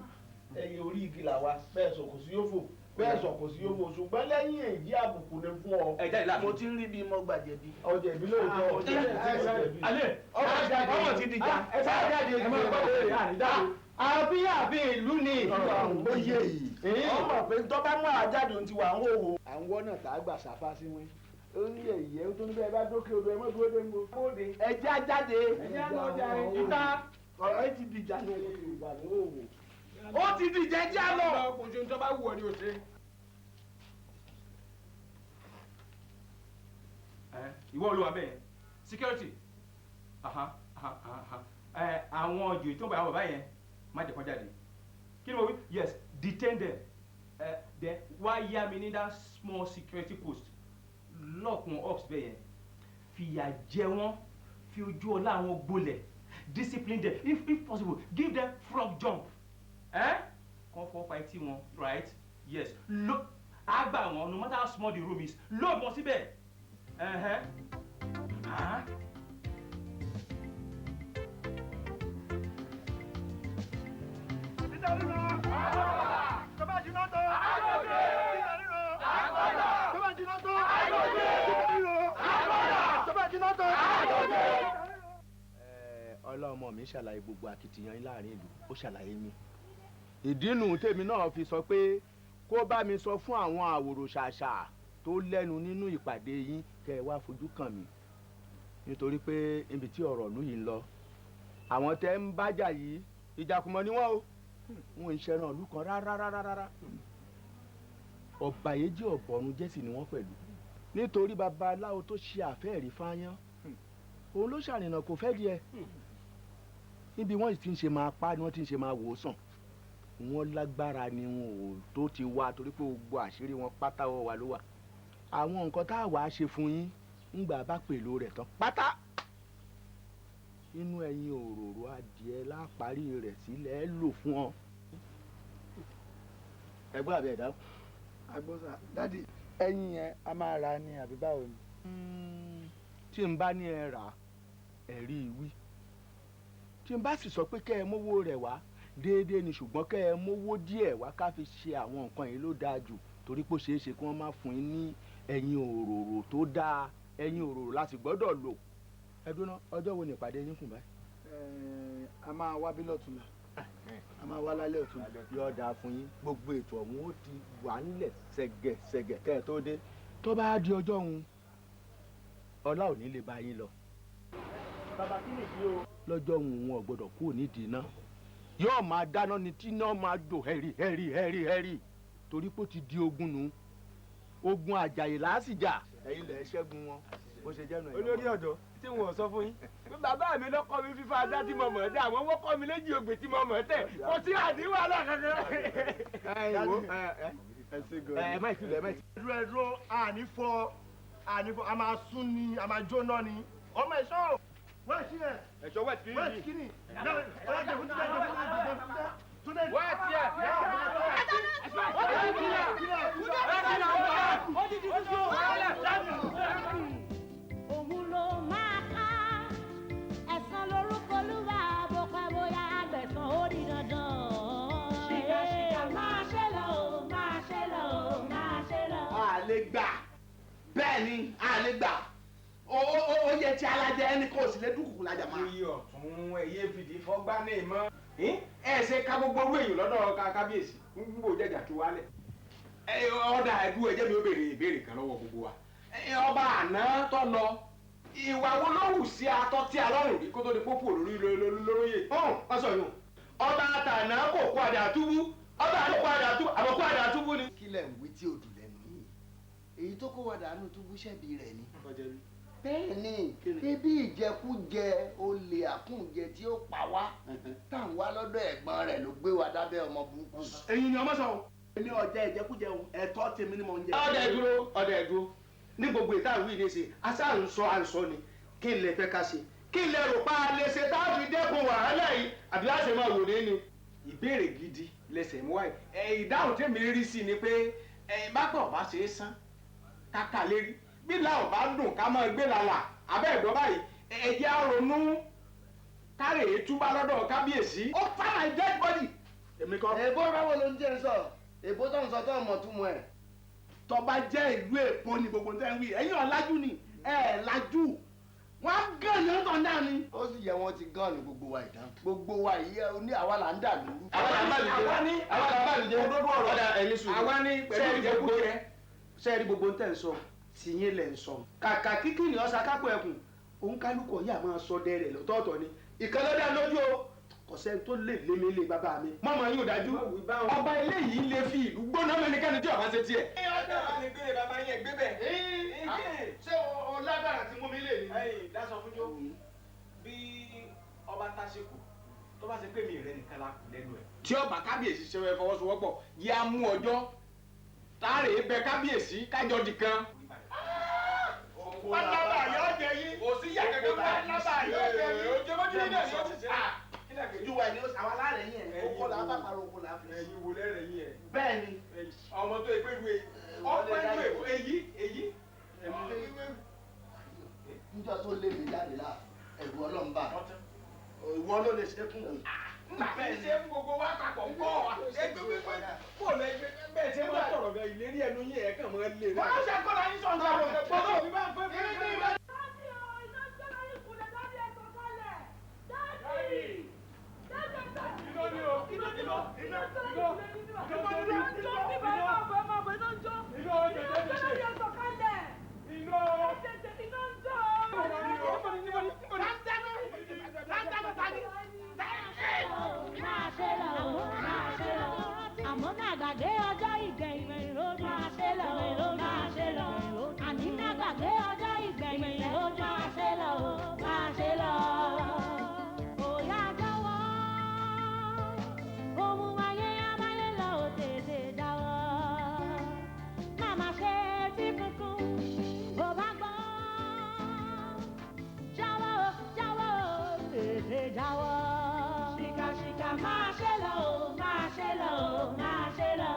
ẹyẹ orí igi là wa bẹ́ẹ̀ sọ kò sí yóò fò bẹ́ẹ̀ sọ kò sí yóò fò ṣùgbọ́n lẹ́yìn èyí àbùkù ni fún ọ. ẹ jáde láàfin. mo ti ń rí bí mo gbàjẹ̀bi. ọjẹ̀bi lóòótọ́ ọjẹ̀bi. alẹ́ ọmọ ti dìjà. ẹ sáré jáde ẹ máa gbọ́ lórí àrídáde. àbí ìlú ni. ó yé yìí. ọmọ pé tọ́ba mú àjáde ohun ti wà ń hòhò. à ń wọ́n náà tá a gbà sáfá sí wọn ó ní ẹ̀yẹ́ tó ní bẹ́ẹ̀ bá dókè odò ẹ mọ́ dúró dé nbọ. ẹjẹ́ ajáde. ẹjẹ́ lọ́jà ìta ọ̀rọ̀ ẹ ti dìjà ní ó ti dìjà ẹjẹ́ lọ. kò ṣe ń tọ́ bá wù ọ ní òṣè. ìwọ olúwa bẹ́ẹ̀ security àwọn ọjọ́ tó ń bọ̀ àwọn bàbá yẹn má jẹ́ kó jáde kí ni mo wí yes detain them then wá yá mi ní that small security post lock wọn up bẹ́ẹ̀ yẹn fìyà jẹ wọ́n fi ojú ọlá wọn gbolẹ̀ discipline them if possible give them frog jump kàn fọ́ pa etí wọn right yes àgbà wọn no matter how small the room is load wọn síbẹ̀. ọlọ́mọ mi ṣàlàyé gbogbo akitiyan yín láàrin ìlú ó ṣàlàyé yín ìdí nù tèmi náà fi sọ pé kó bá mi sọ fún àwọn àwòrò ṣàṣà tó lẹ́nu nínú ìpàdé yín kẹ́ ẹ wá fojú kàn mí nítorí pé ibi tí ọ̀rọ̀ ìlú yìí ń lọ àwọn tẹ́ ń bájà yìí ìjàkùmọ̀ ni wọ́n o wọn ń ṣẹran ìlú kan rárá ọ̀bàyéjì ọ̀bọ̀rún jẹ́sì ni wọ́n pẹ̀lú nítorí babaláwo tó ṣe àfẹ́ẹ̀rí fáyán òun ló ṣàrìnà kò fẹ́ díẹ̀ níbi wọ́n ti ń ṣe máa pa ni wọ́n ti ń ṣe máa wò ó sàn wọ́n lágbára ni wọn ò tó ti wá torí pé gbogbo àṣírí wọn pátá wọ́n wà ló wà àwọn nǹkan tá a wàá ṣe fún yín ńgbà bá pèlò rẹ̀ tán pátá inú ẹyin òróró adìẹ láparí rẹ̀ sílẹ̀ ẹ lò fún ọ. ẹgbẹ́ àbẹ̀ ẹ̀dá. agbósa dádì ẹyin yẹn a máa ra ni àbí báwo ni. tí n bá ní ẹ rà ẹ rí i wí tí n bá sì sọ pé kẹ́ ẹ mówó rẹ̀ wá déédéé ni ṣùgbọ́n kẹ́ ẹ mówó díẹ̀ wá ká fi ṣe àwọn nǹkan yìí ló dáa jù torí pé ó ṣeé ṣe kí wọ́n má fún yín ní ẹyin òróró tó dáa ẹyin òróró láti gbọ́dọ̀ lò ẹ dúró ọjọ́ wo ni ìpàdé yín kùn báyìí. a máa wá bí lọ́tùnla a máa wá lálẹ́ ọ̀tún. yóò dáa fún yín gbogbo ètò ọ̀hún ó ti wà nílẹ̀ ṣẹ̀gẹ̀ṣẹ̀gẹ̀ kẹ́ ẹ tó dé tó bá di ọjọ́ ọ̀hún ọlá ò ní lè bá yín lọ. bàbá kí nìyí o. lọ́jọ́ ọ̀hún wọn ò gbọ́dọ̀ kúrò nídìí iná yóò máa dáná ni tí náà máa jò hẹ́rì torí pé ó ti di ogun nù ogun àjàyè làásìjà ẹ̀yin lẹ̀ ṣẹ́gun wọn bó ṣe jẹ́ nù. olórí ọ̀dọ́ tí wọn ò sọ fún yín pé bàbá mi ló kọ́ mi fífa ajá tí mo mọ̀ ọ́ dá àwọn wọ́n kọ́ mi léjì ògbè tí mo mọ̀ ọ́ tẹ̀ kò sí àdínwó alákankan. ẹ má ìkìlọ̀ ẹ má ìkìlọ̀. ẹdúró ànífọ a máa sún ni a máa jóná ni ọmọ ẹ̀ṣọ́ West here. Ẹ̀ṣọ́ West kìíní. West kìíní. Òun ló máa ká ẹ̀san lórúkọ Olúwa bó pẹ́ bóyá àgbẹ̀san ó di dandan. Ṣìkàṣìkà máa ṣe lọ o, máa ṣe lọ o, máa ṣe lọ. A lè gbà bẹ́ẹ̀ ni a lè gbà ó yẹ tí alájẹ ẹni kò sì lè dúkùkù lájà máa. iye ọ̀tún ẹ̀yẹ fìdí fọ́gbá ní ìmọ̀ ẹ̀ ṣe ká gbogbo owó èèyàn lọ́dọ̀ kábíyèsí ń gbò jẹjà tó wálẹ̀. ọ̀dà ẹ̀dú ẹ̀jẹ̀ mi ó béèrè ìbéèrè kan lọ́wọ́ gbogbo wa. ọba àná tó lọ ìwà wo ló hù sí atọ́ tí alọ́rùn rí kó tó di pópó lóróyè. wọ́n sọ yún ọba àtàná kò kó àdà túbú ọba àná kó àdà túbú àbọ̀ kó àdà túbú ni. kílẹ̀ ń wí tí ò dùn lẹ́nu yìí èyí tó kó wa dànù túbú ṣẹ́bi rẹ̀ ni. bẹ́ẹ̀ ni ebi ìjẹkújẹ olè àkúnjẹ tí ó pa wá tá à ń wá lọ́dọ̀ ẹ̀gbọ́n rẹ̀ ló gbé wa dábẹ́ ọmọ burúkú. ẹ̀yin ni ọmọ sọ èmi ọjà ìjẹkújẹ ẹ̀tọ́ tèmi ni mò ń jẹ. ọdẹ dúró ní gbogbo ìtàn wí ní ṣe aṣá à ń sọ ni kí n lè fẹ́ ká ṣe kí n lè rò pa lè ṣe tá a fi dẹ́kun wàhálà yìí àbí a ṣe máa wò ní ni. ìbéèrè gidi lẹsẹ̀ mú wáyé ìdáhùn tèmi rí sí ni pé bákan bá ṣe é sán káká lérí bí làwọn bá dùn ká máa gbé làlà abẹ́ ẹ̀gbọ́n báyìí ẹ̀jẹ̀ àrònú kárẹ̀ túbá lọ́dọ̀ kábíyèsí. ó fara dead body. èmi kọ́. èbó báwo ló ń jẹ́ sọ èbó tó ń sọ tó ọmọ túmọ̀ ẹ̀. tọba jẹ́ ìlú èbó ni gbogbo tẹ́ ń wí ẹ̀yin ọ̀làjú ni ẹ̀ làjú wọ́n á gán ní ọ̀tọ̀ náà ni. ó sì yẹ wọn ti gán ní gbogbo wa ìdán gbogbo wa yìí ní àwa là ń dà lóru. àwa là ń bá lùjẹ òdodo ọ̀rọ̀ ọ̀dà ẹ̀yin sùn. àwa ní pẹ̀lú ìjẹkújẹ. sẹ́ẹ̀rí gbogbo tẹ̀ ń sọ tìyín lẹ̀ ń sọ. kàkà kíkì ní ọ̀sà kápò ẹkùn òun kálukú ọ̀yà máa sọ dẹ́rẹ̀ lọ́tọ̀ọ̀tọ̀ ni ìkànnì lójú o kò sẹ́ni tó lè lé mi lé bàbá mi. mọ́mọ́ yín ò dájú ọba eléyìí lè fi ìlú gbóná mẹ́nikẹ́ni tí ọba ṣe tiẹ̀. ọ̀dà ni gbé bàbá yẹn gbé bẹ̀. ṣé o lágbára tí mú mi lè ní. ẹ̀yin dasọ fúnjó bí ọba tásìkò tó bá ṣe pé mi rẹ nìkan la kù lẹ́nu ẹ̀. tí ọba kábíyèsí ṣe fẹ́ fọwọ́sowọ́pọ̀ yẹ á mú ọjọ́ táàrè bẹ kábíyèsí kájọ dìkan. pálábà yóò jẹ yín. kò sí ìyá kankan bá pálábà yóò jẹ yín. ojú ọmọdé ní ẹ̀sìn ó ti ṣe. ìjùwà ni àwọn alárẹ̀ yẹn oko la bá parọ́ oko la fi. ẹ̀yin wo lẹ́rẹ̀ yín ẹ̀. bẹ́ẹ̀ ni. ọmọ tó ẹgbẹ́ lu èyí èyí. níjọ́ tó lé mi jáde lá ẹ̀rù ọlọ́run bá. ìwọ ló lè ṣe fún mi. Nàbẹ́ ṣe fún gbogbo wa papọ̀ ń kọ́ wa. Ẹgbẹ́ bọ́ọ̀lù ẹgbẹ́ bẹ́ẹ̀ ṣe máa sọ̀rọ̀ gan ìlérí ẹnu yín ẹ̀ kàn máa lé. wọ́n á ṣe kọ́ra yín sọ̀tọ̀ àwọn gbọ́dọ̀ mi bá fẹ́ fẹ́ fẹ́. àmọ́ náà gbàgbé ọjọ́ ìgbẹ̀yìn ló máa ṣe lọ ló máa ṣe lọ àní náà gbàgbé ọjọ́ ìgbẹ̀yìn ló máa ṣe lọ máa ṣe lọ. Òyà jọ̀wọ́ ohun ayé amáyé lọ ò tètè jáwọ́ màmá ṣe tí kunkun bó bá gbọ́ jáwọ́ jáwọ́ tètè jáwọ́ ṣìkàṣìkà máa ṣe lọ máa ṣe lọ máa ṣe lọ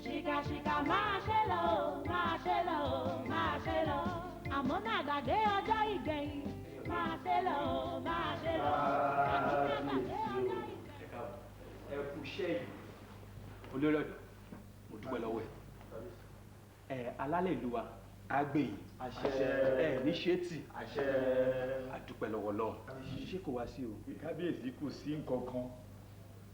ṣìkàṣìkà máa ṣe lọ máa ṣe lọ máa ṣe lọ àmọ́ náà gbàgbé ọjọ́ ìgbẹ̀yìn máa ṣe lọ máa ṣe lọ àmọ́ náà gbàgbé ọjọ́ ìgbẹ̀yìn. ẹ kú iṣẹ́ yìí olórí ọ̀dọ́ mo dúpẹ́ lọ́wọ́ ẹ alálẹ̀ ìlú wa á gbè yín ẹ ní ṣéètì àdúpẹ́ lọ́wọ́ lọ́wọ́ ṣé kò wá sí o. kábíyèsí kò sí nǹkan kan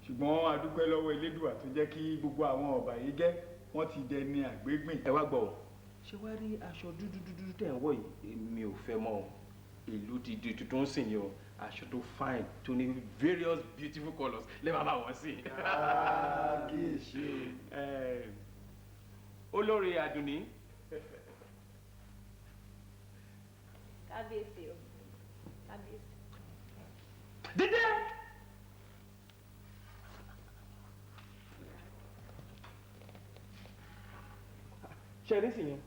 ṣùgbọ́n a dúpẹ́ lọ́wọ́ elédùà tó jẹ́ kí gbogbo àwọn ọba yìí gẹ́ wọ́n ti dẹni àgbégbìn. ẹ wá gbọ́ ṣé wàá rí aṣọ dúdú tẹ̀ ń wọ̀ yìí mi ò fẹ́ mọ́ ìlú ti di tuntun sìn yìí o aṣọ tó fine tó ní various beautiful colours lè máa bá wọn sí. kíyèsí o. olórí àdùnní. kábíyèsí o kábíyèsí. dídé. ṣe ní sìn yẹn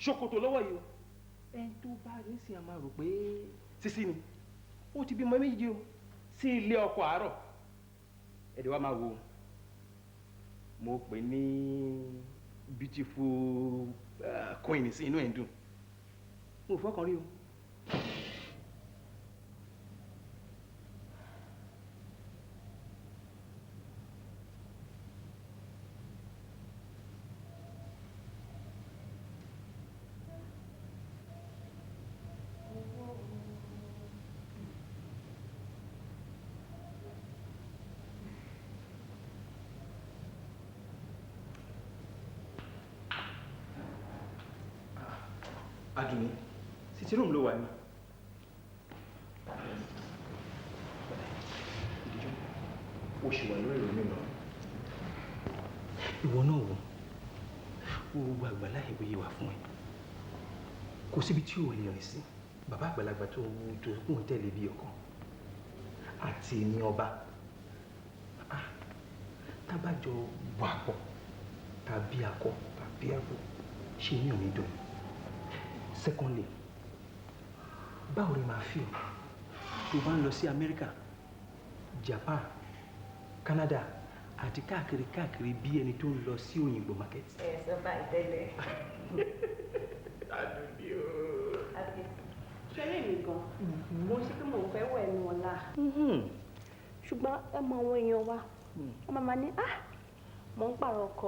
ṣòkòtò lọ́wọ́ yìí o ẹni tó bá rí sí a máa rò pé sísí ni ó ti bímọ méjì o sí ilé ọkọ àárọ̀ ẹ̀dẹ̀ wa máa wo mo pè ní beautiful queen sí inú ẹ̀ ń dùn mo fọkàn rí o. Adùnní, sitting room ló wà ní. O ṣì wà lórí ìrònú náà. Ìwọ náà wò, gbogbo àgbàlá ìwòye wà fún ẹ. Kò síbi tí o lè rìn sí. Bàbá àgbàlagbà tó kún tẹ̀lé bí ọkàn. Àti ní ọba. Tábàjọ wà pọ̀, tàbí akọ, tàbí abo, ṣe ní òní dùn. Secondly, báwo ni màá feel tó bá ń lọ sí Amẹ́ríkà, Japan, Canada àti káàkiri bí ẹni tó ń lọ sí òyìnbó market. Ẹ sọ bá ìtẹ́lẹ̀. Adùnní o. Ṣeré mi gan, mo ṣe pé mò ń fẹ́ wọ ẹnu ọ̀la. Ṣùgbọ́n ẹ mọ àwọn èèyàn wa, wọ́n máa ní mò ń pààrọ̀ ọkọ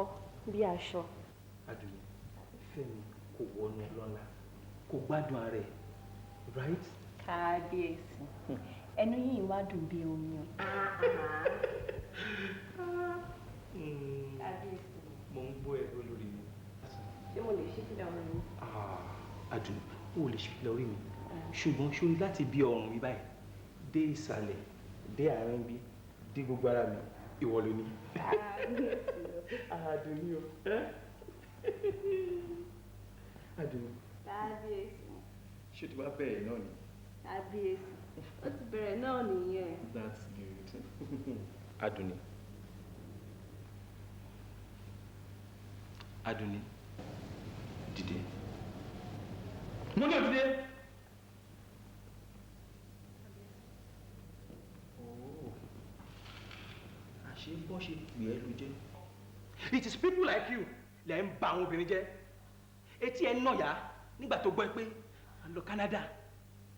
bí aṣọ. Adùnní, Fẹ́mi kò wọnú lọ́la. Kò gbádùn ara ẹ̀, right? Kábíyèsí, ẹnu yìí wá dùn bí omi o. Kábíyèsí. Mo ń gbọ́ ẹ olórí mi. Ṣé mo lè ṣí fìlà orí mi? Adùnní, o ò lè ṣí fìlà orí mi. Ṣùgbọ́n ṣorí láti bí ọrùn mi báyìí dé ìsàlẹ̀ dé àárín bí dé gbogbo ara mi ìwọ ló ní. Adùnní o. Adùnní. Kábíyèsí. Ṣé o ti wá bẹ̀rẹ̀ náà ni? Kábíyèsí. Ó ti bẹ̀rẹ̀ náà nìyẹn. That's good. Adùnní. Adùnní. Dìde. Mo ní o dìde. Àṣé bọ́ ṣe pè é ló jẹ́. It is people like you lẹ́ ń ba àwọn obìnrin jẹ́. Etí ẹ̀ ń nọ̀yà nígbà tó gbọ́ pé a lọ Canada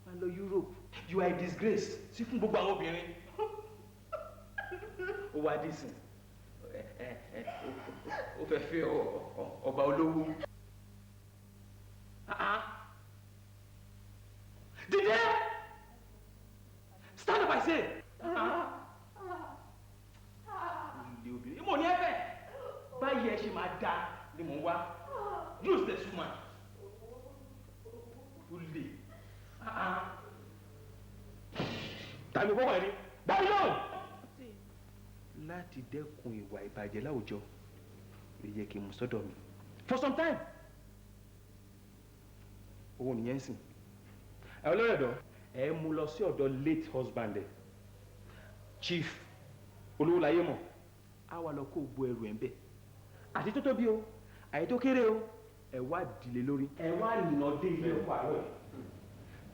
a lọ Europe you are a disgrace sí fún gbogbo àwọn obìnrin. Ó wá dé sìn ó fẹ́ fẹ́ ọba olówó. Dìde stand up I say. Ilé obìnrin mo ní ẹ fẹ́ báyìí ẹ ṣe máa da ni mò ń wá. Use this woman. Olè. Tàbí fọwọ́ ẹni. Báyìí náà. Láti dẹ́kun ìwà ìbàjẹ́ láwùjọ, ló yẹ kí n mú sọ́dọ̀ mi. For some time. Owó nìyẹn ń sìn. Ẹ olórí ọ̀dọ́, ẹ mú lọ sí ọ̀dọ̀ late husband ẹ̀. Chief Olúwoláyé mọ̀. Á wá lọ kó gbó ẹrù ẹ̀ ń bẹ̀. Àti tó tóbi o, àyè tó kéré o. Ẹ wá dìlé lórí. Ẹ wá nà dé ilé ọkọ àárọ̀.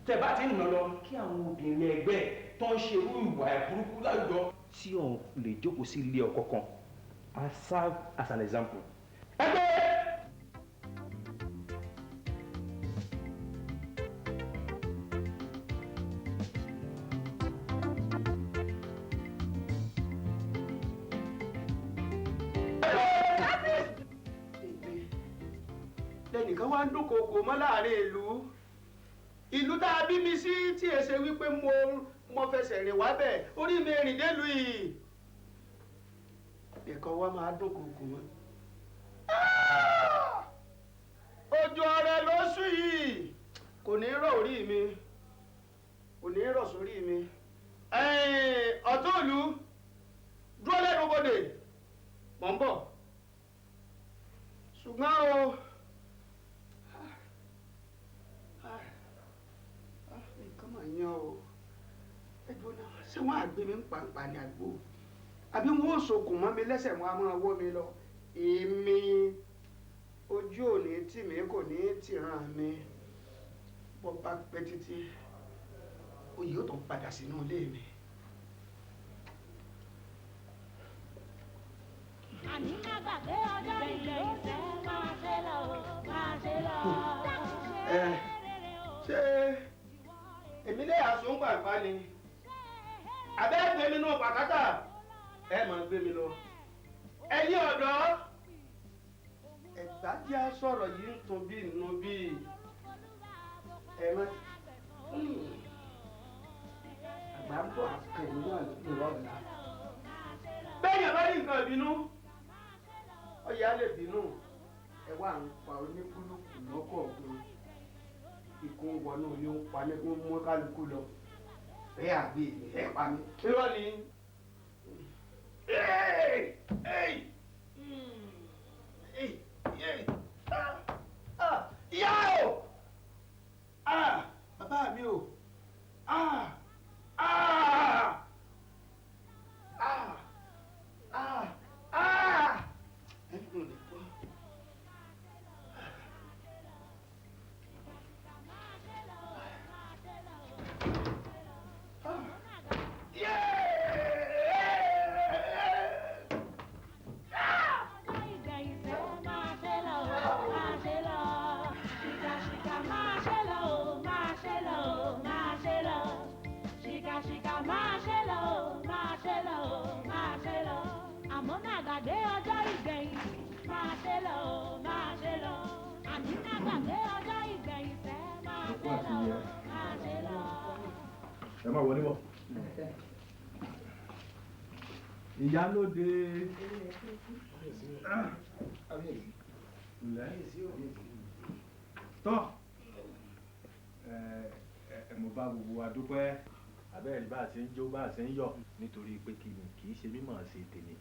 Tẹ́ bá ti ń nà lọ kí àwọn obìnrin ẹgbẹ́ tó ń ṣe irú ìwà burúkú láwùjọ tí ò lè jókòó sí ilé ọkọ kan. I serve as an example. Ẹgbẹ́. lẹ́nìkan wá ń dúnkòokò mọ́ láàrin ìlú tá a bí mi sí tí ẹ ṣe wípé mo fẹsẹ̀ rìn wá bẹ̀ orí mi rìn délùú yìí nìkan wá máa dúnkòokò mọ́. ojú ọrẹ lóṣù yìí kò ní rọ̀ orí mi kò ní rọ̀ sórí mi ọ̀tún ìlú dúró lẹ́nu bodè mò ń bọ̀ ṣùgbọ́n o. Yan o ẹjọ náà ṣé wọn àgbé mi ń pàǹpà ní àgbo àbí wọn ò sokùn mọ́ mi lẹ́sẹ̀ wọn a máa wọ́ mi lọ èmi ojú òní tì mí kò ní tìran mi bọ́ bá pẹ́ títí oyè yóò tún padà sínú ilé mi. àní má gbàgbé ọjọ́ ìgbẹ̀yìn máa ṣe lọ máa ṣe lọ. ṣé èmi lè àsùn pàpà ni abẹ́ gbé mi nù pàkátà ẹ máa gbé mi lọ. ẹ̀yin ọ̀dọ́ ẹ̀gbá jẹ́ sọ̀rọ̀ yìí ń tún bí nù bí ẹ̀rọ àgbà ń bọ̀ àkànní náà nìrọ̀lá. bẹ́ẹ̀ yẹn bá ní nǹkan ìbínú ọ̀yà lè bínú ẹ wá ń pa oníkúlùkù lọ́kọ̀ọ̀kan ikú ń wọnú ilé ń pa ní kó mú kálukú lọ bẹ́ẹ̀ àgbè ẹ̀ pa mí. irọ́ ni ìyá o bàbá mi o ẹ máa wọlé bọ̀. ìyálóde tọ́ mo bá gbogbo wa dúpẹ́ abẹ́rẹ́ bá a ṣe ń jó bá a ṣe ń yọ̀ nítorí pé kí ni kì í ṣe mímọ̀ ṣe tèmi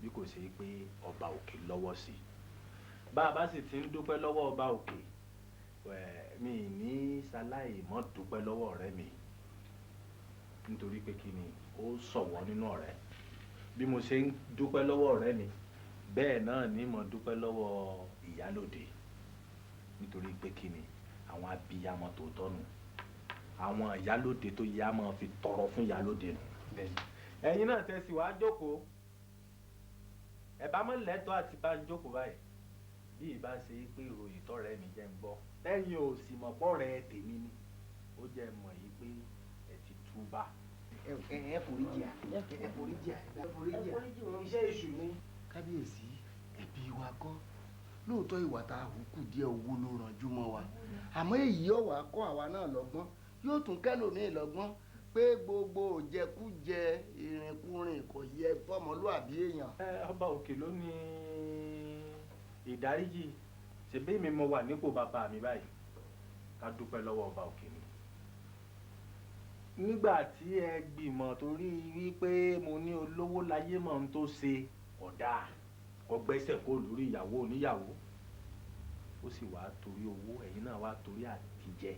bí kò ṣe pé ọba òkè lọ́wọ́ sí i bá a bá sì ti ń dúpẹ́ lọ́wọ́ ọba òkè mi ní ṣaláì mọ́ dúpẹ́ lọ́wọ́ ọ̀rẹ́ mi nítorí pé kí ni ó ṣọ̀wọ́ nínú ọ̀rẹ́ bí mo ṣe ń dúpẹ́ lọ́wọ́ ọ̀rẹ́ mi bẹ́ẹ̀ náà ni mo dúpẹ́ lọ́wọ́ ìyálóde nítorí pé kí ni àwọn abiyamọ tòótọ́ nù àwọn ìyálóde tó yá máa fi tọrọ fún ìyálóde nù. ẹ̀yin náà tẹ̀sí wàá jókòó ẹ bá mọ̀ lẹ́tọ̀ọ́ àti bá ń jókòó báyìí bí ìbá ṣe pé ìròyìn tọ̀rẹ́ mi jẹ́ ń gbọ́ ẹ̀yin ò sì mọ̀ pọ̀ rẹ̀ tèmi ni ó jẹ́ mọ̀ yìí pé ẹ ti túbà. ẹ foríjì à ẹ foríjì à ẹ foríjì à iṣẹ́ èṣù ni. kábíyèsí ẹbí wa kọ́ lóòótọ́ ìwà tá a hù kù díẹ̀ owó ló rànjú mọ́ wa àmọ́ èyí ọ̀wà kọ́ àwa náà lọ́gbọ́n yóò tún kẹ́lòmíì lọ́gbọ́n pé gbogbo òjẹkújẹ ìrìnkúrìn kò yẹ fọmọlúàbí èèyàn. ọba òkè ló ní ìdáríjì ṣèbí mi mo wà nípò bàbá mi báyìí ká dúpẹ́ lọ́wọ́ ọba òkè ni. nígbà tí ẹ gbìmọ̀ torí wípé mo ní olówó láyé mọ̀ ń tó ṣe ọ̀dà kò gbẹ́sẹ̀ kó lórí ìyàwó oníyàwó ó sì wá torí owó ẹ̀yin náà wá torí àtijẹ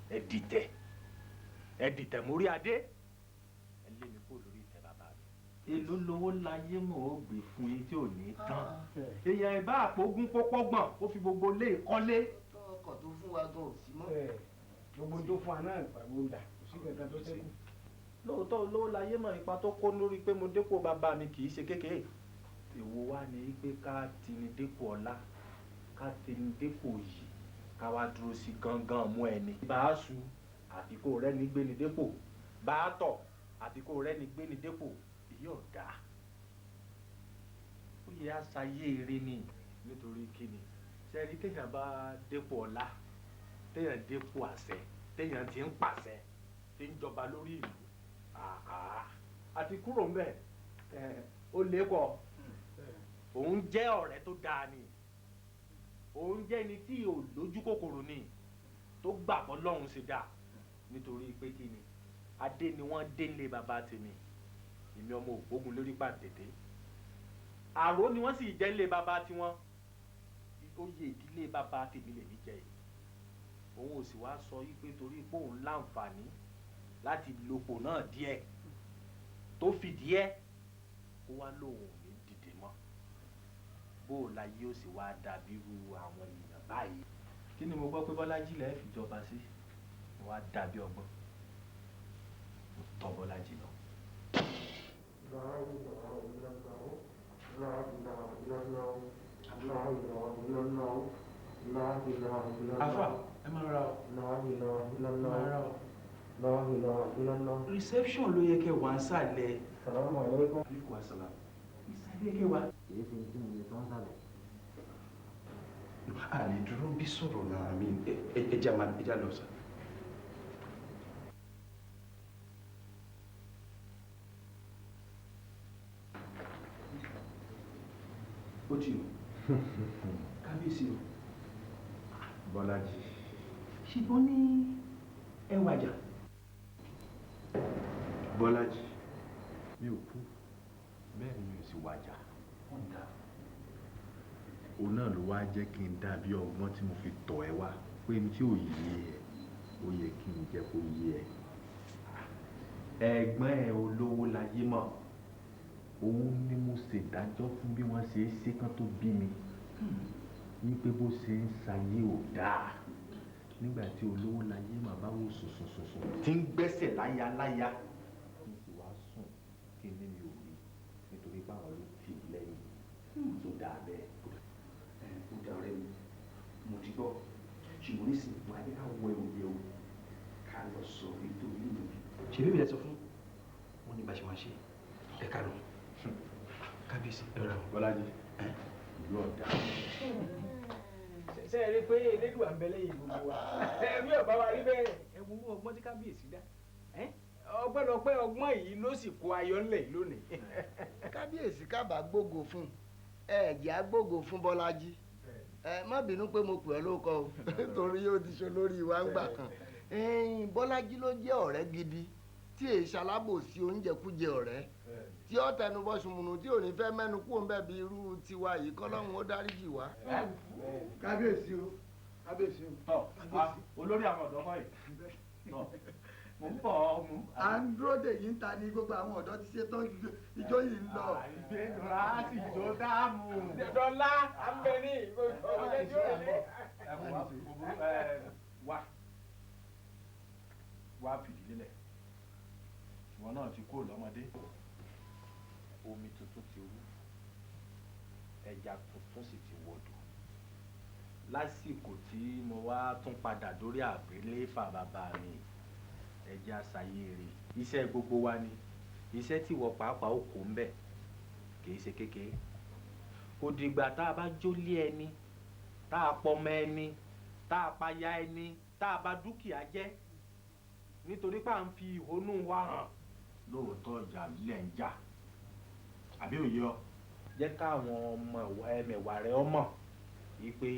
ẹ dìtẹ̀ mórí adé ẹ lé mi kó lórí ìtẹ́ bàbá mi. èló lówó láyé mọ̀ ó gbé fún yín tí ò ní tán èèyàn ìbá àpògún pópọ́gbọ̀n ó fi gbogbo lé ìkọ́lé. ọkọ̀ tó fún wa gan ò sí mọ́. gbogbo tó fún wa náà ìpàgọ́ ń dà kò sí kankan tó ṣẹ́kù. lóòótọ́ olówó láyé mọ̀ ipa tó kó lórí pé mo dépò bàbá mi kì í ṣe kékeré èwo wá ní pé ká tini dépò ọlá ká tini dépò yìí ká wá dúró sí gángan mú ẹni. bá a su àbí kò rẹ́ni gbé ni dépò bá a tọ̀ àbí kò rẹ́ni gbé ni dépò èyí ò dáa ó yẹ àṣàyè eré ni nítorí kíni sẹ́ẹ̀rí téèyàn bá dépò ọlá téèyàn dépò àṣẹ téèyàn ti ń pàṣẹ tí ń jọba lórí ìlú àti kúrò ń bẹ̀ ó lé pọ̀ òun jẹ́ ọ̀rẹ́ tó dáa ni òun jẹ́ ẹni tí ò lójú kòkòrò ni tó gbàgbọ́ lọ́hùn ṣe dáa nítorí pé kí ni adé ni wọ́n dé nílé bàbá tèmi èmi ọmọ ògbógun lórí pàǹtẹ̀tẹ̀ àró ni wọ́n sì jẹ́ nílé bàbá tiwọn oyè ìdílé bàbá tèmi lèmi jẹ yìí òun ò sì wá sọ yìí pé torí pé òun láǹfààní láti lopò náà díẹ̀ tó fìdí ẹ̀ kó wá lóun ò ní dìde mọ́ bó o la yóò sì wá dàbí ru àwọn èèyàn báyìí kí ni mo gbọ́ pé Bọ́lájí lẹ́ẹ̀ fi jọba sí wọ́n á dàbí ọgbọ́n mo tọ́ Bọ́lájí lọ. Afa, ẹ máa ra o. Reception ló yẹ kẹ́ wá ń sàlẹ̀. Salamu alaikum. Alaikum assalam. Ìsàlẹ̀ kẹ́ wá. Kìí ṣe tí mo lè tán sàlẹ̀. A lè dúró bí sọ̀rọ̀ náà mi ẹja lọ sá. Ó ti o. Kábíyèsí o. Bọ́lájí. Ṣùgbọ́n ní ẹwàjà. Bọ́lájí mi ò kú bẹ́ẹ̀ ni mi ò sì wàjà. Òun náà ló wá jẹ́ kí n dàbí ọgbọ́n tí mo fi tọ̀ ẹ́ wá pé ní tí ò yé ẹ ó yẹ kí n jẹ́ kó yé ẹ. Ẹ̀gbọ́n ẹ olówó láyé mọ̀ òun ni mo ṣèdájọ́ fún bí wọ́n ṣe é ṣe kán tó bí mi wípé bó ṣe ń ṣayé ò dáa nígbà tí olówó láyé mà bá wò sùnsùnsùnsùn tí ń gbẹ́sẹ̀ láyaláya kí n sì wá sùn kí n ní mi ò rí nítorí báwọn ló tì í lẹ́yìn tó dáa bẹ́ẹ̀. Ó dá ọ̀rẹ́ mi mo ti gbọ́ ṣùgbọ́n nísìnyí wà á ní ká wọ ìwé o ká lọ sọ ètò ìlú mi. ṣe bíbí ẹ sọ fún wọn ní bá ṣe máa ṣe ẹ ká lọ. Kábíyèsí ẹ̀rọ Bọ́lájí ìlú ọ̀dà. ṣe é rí i pé elédùn àbẹ̀lẹ̀ yìí gbogbo wa ẹ̀mí ọ̀bá wa rí bẹ́ẹ̀ ẹ wo ọgbọ́n tí kábíyèsí dá ọpẹ́lọpẹ́ ọgbọ́n yìí ló sì kó ayọ̀ ńlẹ̀ lónìí. kábíyèsí kábàá gbógo fún ẹ̀jẹ̀ á gbógo fún Bọ́lájí má bínú pé mo pè ọ́ lóko o torí yóò ti ṣe lórí ìwà ńgbà kan Bọ́lájí ló jẹ́ ọ̀rẹ́ gidi tí èyí ṣalábòsí oúnjẹkújẹ ọ̀rẹ́ tí ó tẹnu bọ́ sùnmùnù tí ò ní fẹ́ mẹ́nu kú òun bẹ́ẹ̀ bí irú tiwa yìí kọ́lọ́hún ó dáríjì wá. kábíyèsí o kábíyèsí o. tọ olórí àwọn ọ̀dọ́ kọ́ yìí tọ mo ń bọ̀ ọ́ mu. à ń dúró dè yín ta ni gbogbo àwọn ọ̀dọ́ ti ṣe tán ijó yìí ń lọ. ìgbéra sì jó dáàmú. dọ́là àmbẹ̀ní ọ̀gá tí ó lè. wá fìdí lélẹ̀ ìwọ náà ti kó lọ́mọdé omi tuntun ti rú ẹja tuntun sì ti wọdù lásìkò tí mo wá tún padà dórí àgbéléfà bàbá mi ẹja ṣàyèrè iṣẹ́ gbogbo wa ni iṣẹ́ tí wọ́n pàápàá ó kó ń bẹ̀ kìí ṣe kékeré kò dìgbà tá a bá jólé ẹni tá a pọmọ ẹni tá a paya ẹni tá a bá dúkìá jẹ́ nítorí pé à ń fi ìhónú wa hàn lóòótọ́ ìjà lílẹ̀ ń jà àbí òye ọ jẹ́ káwọn ọmọ ẹmẹ̀wà rẹ ọmọ yìí pé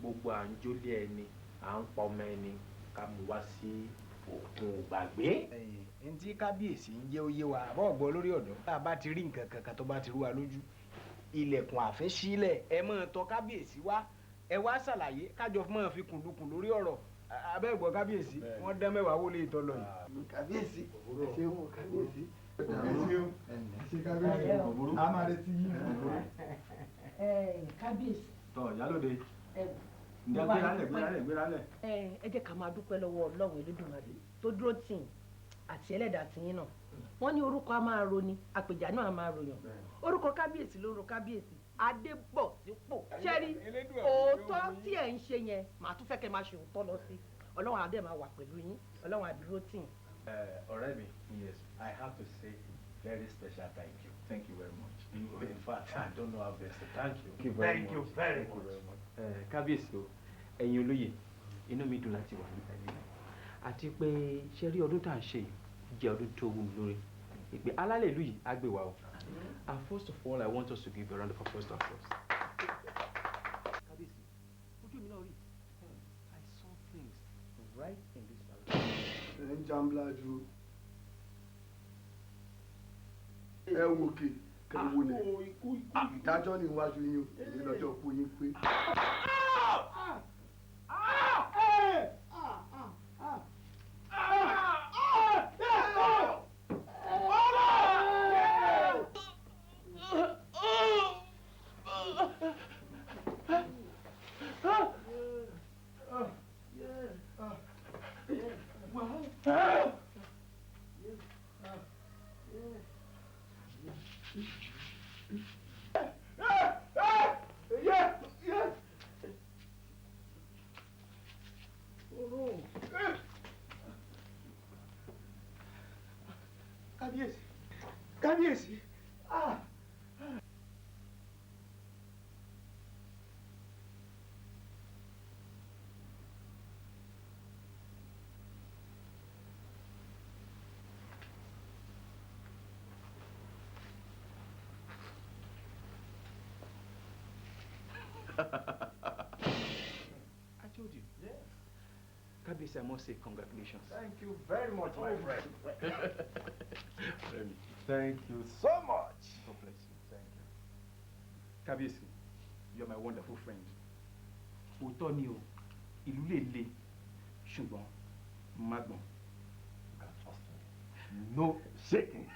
gbogbo à ń jólé ẹni à ń pa ọmọ ẹni ká mú wá sí òkun gbàgbé. ẹ̀yìn tí kábíyèsí ń jẹ́ oyé wa àbọ̀ ọ̀gbọ́n lórí ọ̀dọ́ tá a bá ti rí nǹkan kankan tó bá ti rú wa lójú ilẹ̀kùn àfẹ́ sílẹ̀ ẹ máa tọ̀ kábíyèsí wá ẹ wá ṣàlàyé kájọ máa fi kùndùkùn lórí ọ̀rọ̀ abẹ́gbọ́ kábíyèsí wọ́n dán mẹ́wàá wọlé ìtọ́ lọ yìí. kábíyèsí ṣé wọn kábíyèsí kábíyèsí o ṣe kábíyèsí a máa retí yín. kábíyèsí. tọ ìyálòde ǹjẹ́ gbéralẹ̀. ẹ jẹ́ ká máa dúpẹ́ lọ́wọ́ Ọlọ́run Elédùmarè tó dúró tì yín àti ẹlẹ́dàá tì yín náà wọ́n ní orúkọ a máa roni àpèjà náà a máa ròyàn orúkọ kábíyèsí ló ro kábíyèsí adébọ̀sípò ṣẹ́rí òótọ́ tí ẹ̀ ń ṣe yẹn màá tún fẹ́ kẹ́ máa ṣe òótọ́ lọ sí Ọlọ́run adé máa wà pẹ̀lú yín Ọlọ́run àdúró tì yín. ọ̀rẹ́ mi yes I have to say very special thank you very much in fact I don't know how best to thank you. Thank you very much. kábíyèsí o ẹ̀yin olóyè inú mi dùn láti wà nípa ilé àti pé ṣe rí ọdún tá à ń ṣe jẹ́ ọdún tó wù mí lórí ìpè alálẹ̀ ìlú yìí á gbé wa o and first of all I want us to give a round of applause to ourselves. kábíyèsí ojú mi náà rí I saw things right in this palace. ẹ ń jambla ju ẹ wò kè kẹwò lẹ ìdájọ́ ní iwájú yín èyí lọ́jọ́ kú yín pé. Kábíyèsí, kábíyèsí. I told you. Yes. Kabisi, I must say congratulations. Thank you very much, my friend. Thank you so much. God bless you. Thank you. Kabisi, you are my wonderful friend. Òótọ́ ni o, ìlú lè le, ṣùgbọ́n Magbon. No shaking.